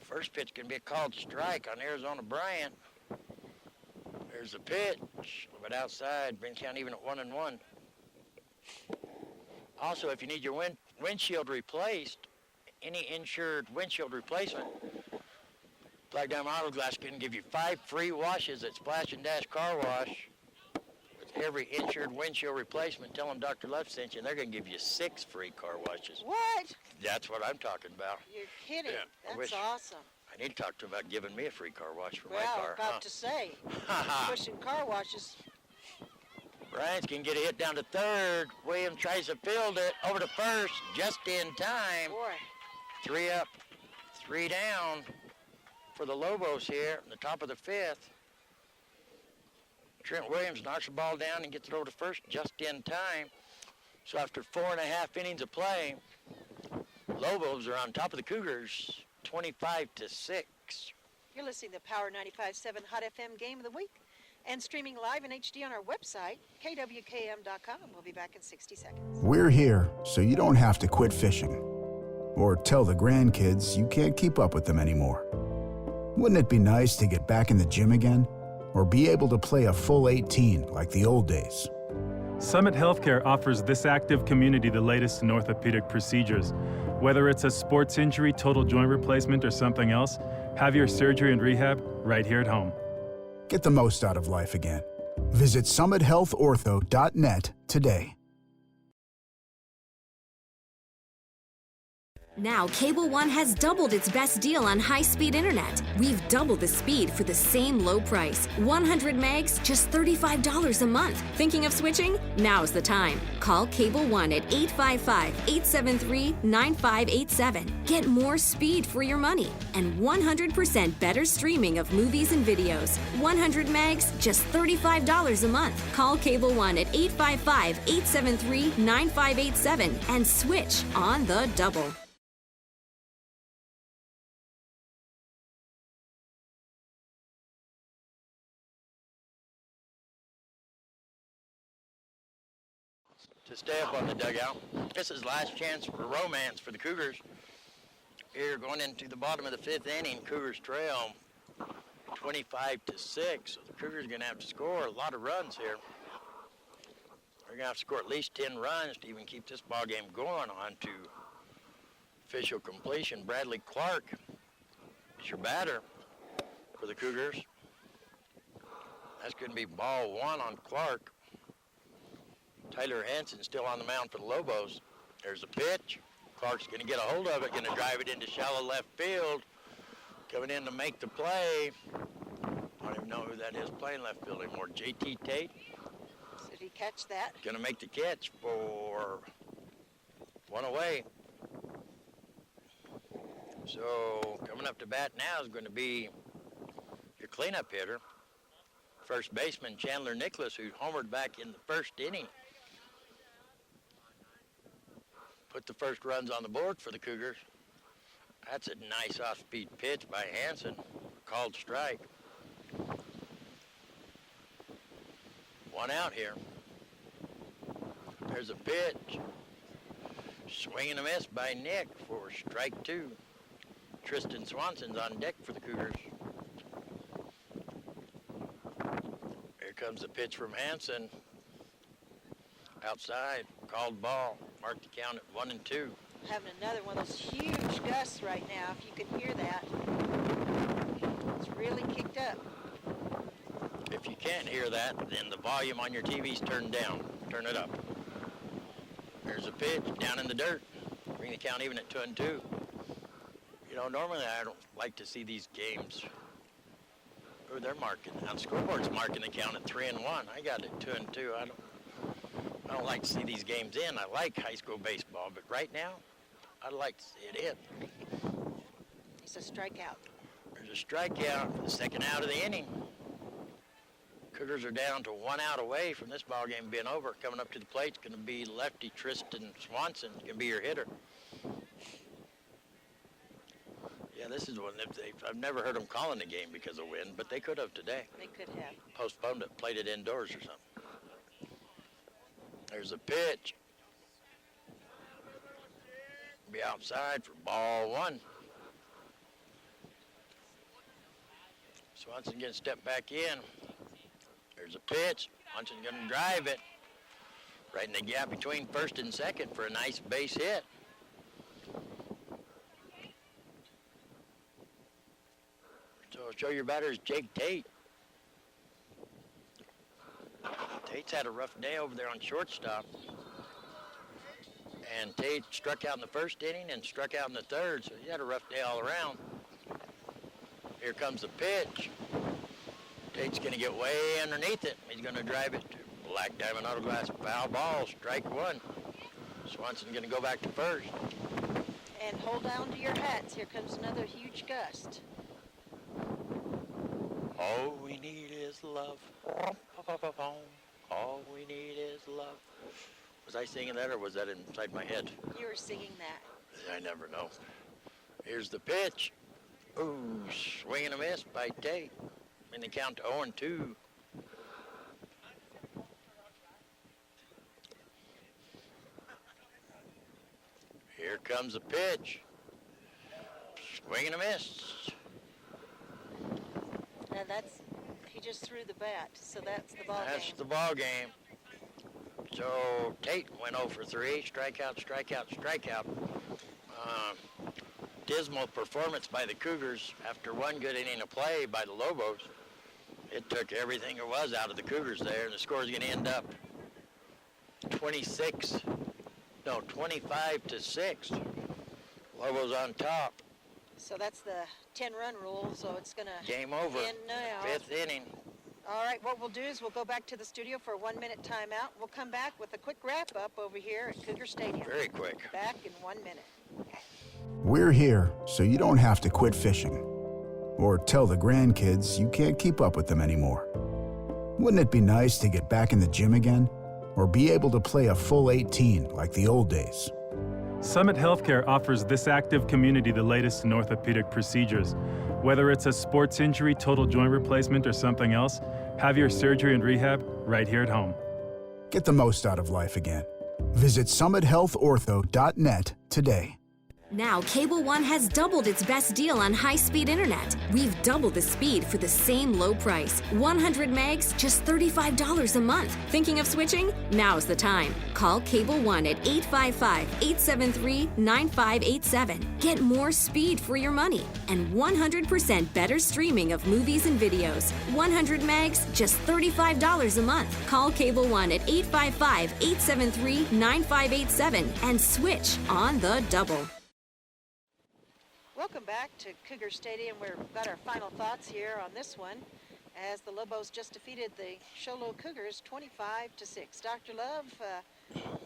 First pitch can be a called strike on Arizona Bryant. There's a pitch, but outside, brings count even at 1-1. Also, if you need your windshield replaced, any insured windshield replacement, Black Diamond Auto Glass can give you 5 free washes at Splash and Dash Car Wash. With every insured windshield replacement, tell them Dr. Love sent you, and they're going to give you 6 free car washes. What? That's what I'm talking about. You're kidding. Yeah, I That's wish- awesome. I need to talk to him about giving me a free car wash for my Well, car. about to say, pushing car washes. Bryant's can get a hit down to third. Williams tries to field it over to first, just in time. Boy, 3 up, 3 down for the Lobos here in the top of the 5th. Trent Williams knocks the ball down and gets it over to first just in time. So after 4.5 innings of play, Lobos are on top of the Cougars, 25-6. you're listening to Power 95.7 Hot FM Game of the Week and streaming live in HD on our website, kwkm.com. We'll be back in 60 seconds. We're here so you don't have to quit fishing or tell the grandkids you can't keep up with them anymore. Wouldn't it be nice to get back in the gym again or be able to play a full 18 like the old days? Summit Healthcare offers this active community the latest in orthopedic procedures. Whether it's a sports injury, total joint replacement, or something else, have your surgery and rehab right here at home. Get the most out of life again. Visit summithealthortho.net today. Now, Cable One has doubled its best deal on high-speed internet. We've doubled the speed for the same low price. 100 megs, just $35 a month. Thinking of switching? Now's the time. Call Cable One at 855-873-9587. Get more speed for your money and 100% better streaming of movies and videos. 100 megs, just $35 a month. Call Cable One at 855-873-9587 and switch on the double. To stay up on the dugout. This is last chance for romance for the Cougars. Here going into the bottom of the 5th inning, Cougars trail 25-6. So the Cougars are going to have to score a lot of runs here. They're going to have to score at least 10 runs to even keep this ball game going on to official completion. Bradley Clark is your batter for the Cougars. That's going to be ball 1 on Clark. Tyler Hansen still on the mound for the Lobos. There's a pitch. Clark's going to get a hold of it, going to drive it into shallow left field. Coming in to make the play. I don't even know who that is playing left field anymore. JT Tate. Did he catch that? Going to make the catch for 1 away. So coming up to bat now is going to be your cleanup hitter. First baseman Chandler Nicholas, who homered back in the 1st inning. Put the first runs on the board for the Cougars. That's a nice off-speed pitch by Hansen. Called strike. 1 out here. There's a pitch. Swing and a miss by Nick for strike 2. Tristan Swanson's on deck for the Cougars. Here comes the pitch from Hansen. Outside, called ball. Mark the count at 1-2. having another one of those huge gusts right now, if you can hear that. It's really kicked up. If you can't hear that, then the volume on your TV's turned down. Turn it up. There's a pitch down in the dirt. Bring the count even at 2-2. You know, normally I don't like to see these games. Oh, they're marking. Now the scoreboard's marking the count at 3-1. I got it 2-2. I don't like to see these games in. I like high school baseball, but right now, I'd like to see it in. It's a strikeout. There's a strikeout for the second out of the inning. Cougars are down to 1 out away from this ball game being over. Coming up to the plate is going to be lefty Tristan Swanson. Going to be your hitter. Yeah, this is one I've never heard them calling the game because of wind, but they could have today. They could have. Postponed it, played it indoors or something. There's a pitch. Be outside for ball 1. Swanson's going to step back in. There's a pitch. Swanson's going to drive it right in the gap between first and second for a nice base hit. So show your batters Jake Tate. Tate's had a rough day over there on shortstop. And Tate struck out in the first inning and struck out in the third, so he had a rough day all around. Here comes the pitch. Tate's going to get way underneath it. He's going to drive it to Black Diamond Auto Glass, foul ball, strike 1. Swanson's going to go back to first. And hold on to your hats. Here comes another huge gust. All we need is love. All we need is love. Was I singing that or was that inside my head? You were singing that. I never know. Here's the pitch. Ooh, swing and a miss by Tate. In the count to 0-2. Here comes the pitch. Swing and a miss. Now he just threw the bat, so that's the ball That's game. the ball game. So Tate went 0 for 3. Strikeout, strikeout, strikeout. Dismal performance by the Cougars after one good inning of play by the Lobos. It took everything there was out of the Cougars there, and the score is going to end up 25-6. Lobos on top. So that's the 10-run rule, so it's going to Game over. end now. 5th inning. All right, what we'll do is we'll go back to the studio for a 1-minute timeout. We'll come back with a quick wrap-up over here at Cougar Stadium. Very quick. Back in 1 minute. We're here so you don't have to quit fishing or tell the grandkids you can't keep up with them anymore. Wouldn't it be nice to get back in the gym again or be able to play a full 18 like the old days? Summit Healthcare offers this active community the latest in orthopedic procedures. Whether it's a sports injury, total joint replacement, or something else, have your surgery and rehab right here at home. Get the most out of life again. Visit summithealthortho.net today. Now, Cable One has doubled its best deal on high-speed internet. We've doubled the speed for the same low price. 100 megs, just $35 a month. Thinking of switching? Now's the time. Call Cable One at 855-873-9587. Get more speed for your money and 100% better streaming of movies and videos. 100 megs, just $35 a month. Call Cable One at 855-873-9587 and switch on the double. Welcome back to Cougar Stadium. We've got our final thoughts here on this one as the Lobos just defeated the Low Cougars 25-6. Dr. Love,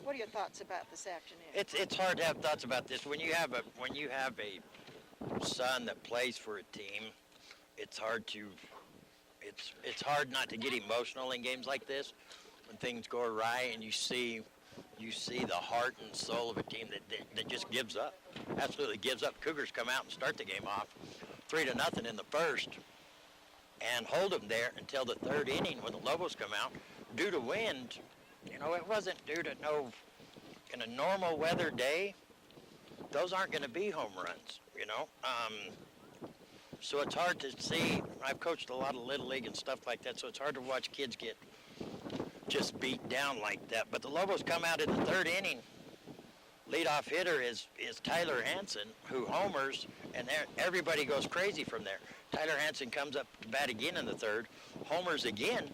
what are your thoughts about this afternoon? It's hard to have thoughts about this when you have a son that plays for a team. It's hard not to get emotional in games like this when things go awry and you see the heart and soul of a team that just gives up, absolutely gives up. Cougars come out and start the game off 3-0 in the first and hold them there until the third inning when the Lobos come out due to wind. You know, it wasn't due to in a normal weather day, those aren't going to be home runs, you know. So it's hard to see. I've coached a lot of Little League and stuff like that, so it's hard to watch kids get just beat down like that. But the Lobos come out in the third inning leadoff hitter is Tyler Hansen, who homers, and everybody goes crazy from there. Tyler Hansen comes up to bat again in the third, homers again,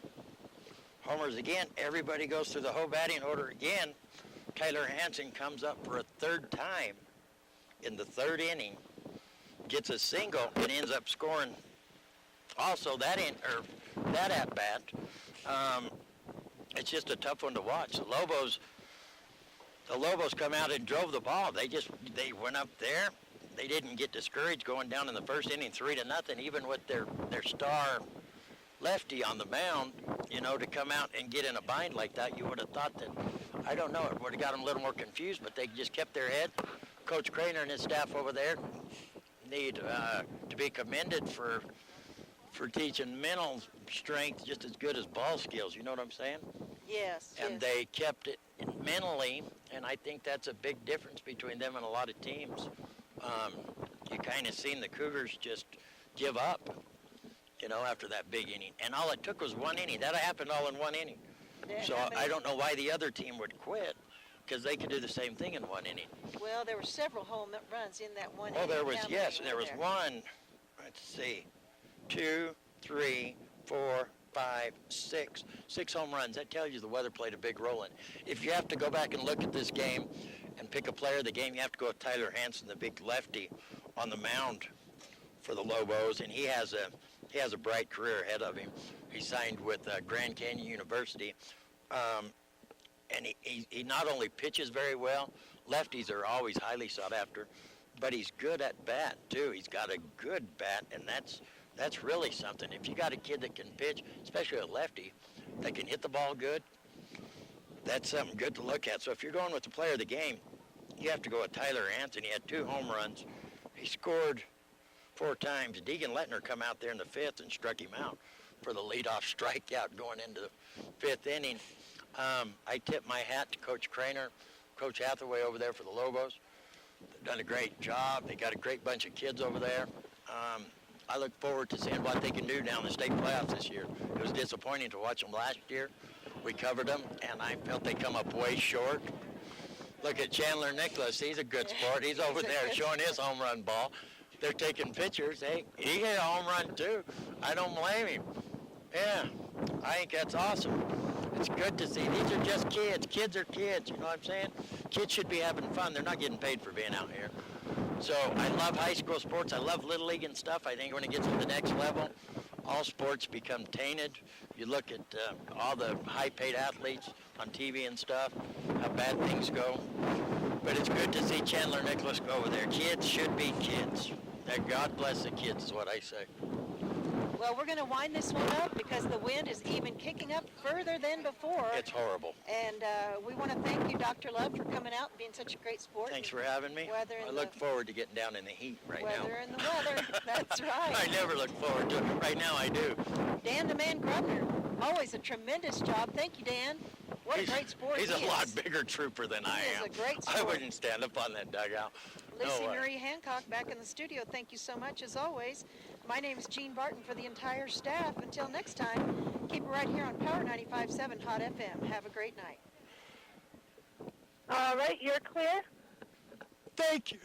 everybody goes through the whole batting order again. Tyler Hansen comes up for a third time in the third inning, gets a single, and ends up scoring also that at-bat. It's just a tough one to watch. The Lobos come out and drove the ball. They went up there. They didn't get discouraged going down in the first inning 3-0, even with their star lefty on the mound, to come out and get in a bind like that. You would have thought that, I don't know, it would have got them a little more confused, but they just kept their head. Coach Craner and his staff over there need to be commended for teaching mental strength just as good as ball skills. You know what I'm saying? Yes. And they kept it mentally, and I think that's a big difference between them and a lot of teams. You kind of seen the Cougars just give up, after that big inning. And all it took was one inning. That happened all in one inning. So I don't know why the other team would quit, because they could do the same thing in one inning. Well, there were several home runs in that one inning. Oh, there was, yes. There was one, let's see, 2, 3, 4, 5, 6. 6 home runs. That tells you the weather played a big role in it. If you have to go back and look at this game and pick a player of the game, you have to go with Tyler Hansen, the big lefty on the mound for the Lobos, and he has a bright career ahead of him. He signed with Grand Canyon University, and he not only pitches very well, lefties are always highly sought after, but he's good at bat too. He's got a good bat, and that's really something. If you got a kid that can pitch, especially a lefty, that can hit the ball good, that's something good to look at. So if you're going with the player of the game, you have to go with Tyler Hansen. He had 2 home runs. He scored 4 times. Deegan Lettner come out there in the 5th and struck him out for the leadoff strikeout going into the 5th inning. I tip my hat to Coach Craner, Coach Hathaway over there for the Lobos. They've done a great job. They got a great bunch of kids over there. I look forward to seeing what they can do down the state playoffs this year. It was disappointing to watch them last year. We covered them, and I felt they come up way short. Look at Chandler Nicholas. He's a good sport. He's over there showing his home run ball. They're taking pictures. Hey, he hit a home run too. I don't blame him. Yeah, I think that's awesome. It's good to see. These are just kids. Kids are kids, you know what I'm saying? Kids should be having fun. They're not getting paid for being out here. So I love high school sports. I love Little League and stuff. I think when it gets to the next level, all sports become tainted. You look at all the high-paid athletes on TV and stuff, how bad things go. But it's good to see Chandler Nicholas go over there. Kids should be kids. God bless the kids is what I say. Well, we're going to wind this one up because the wind is even kicking up further than before. It's horrible. And we want to thank you, Dr. Love, for coming out and being such a great sport. Thanks for having me. I look forward to getting down in the heat right now. Weather and the weather. That's right. I never look forward to it. Right now I do. Dan the Man Grubner, always a tremendous job. Thank you, Dan. What a great sport He's a lot bigger trooper than I am. He's a great sport. I wouldn't stand up on that dugout. Lucy Marie Hancock back in the studio. Thank you so much, as always. My name is Jean Barton for the entire staff. Until next time, keep it right here on Power 95.7 Hot FM. Have a great night. All right, you're clear. Thank you.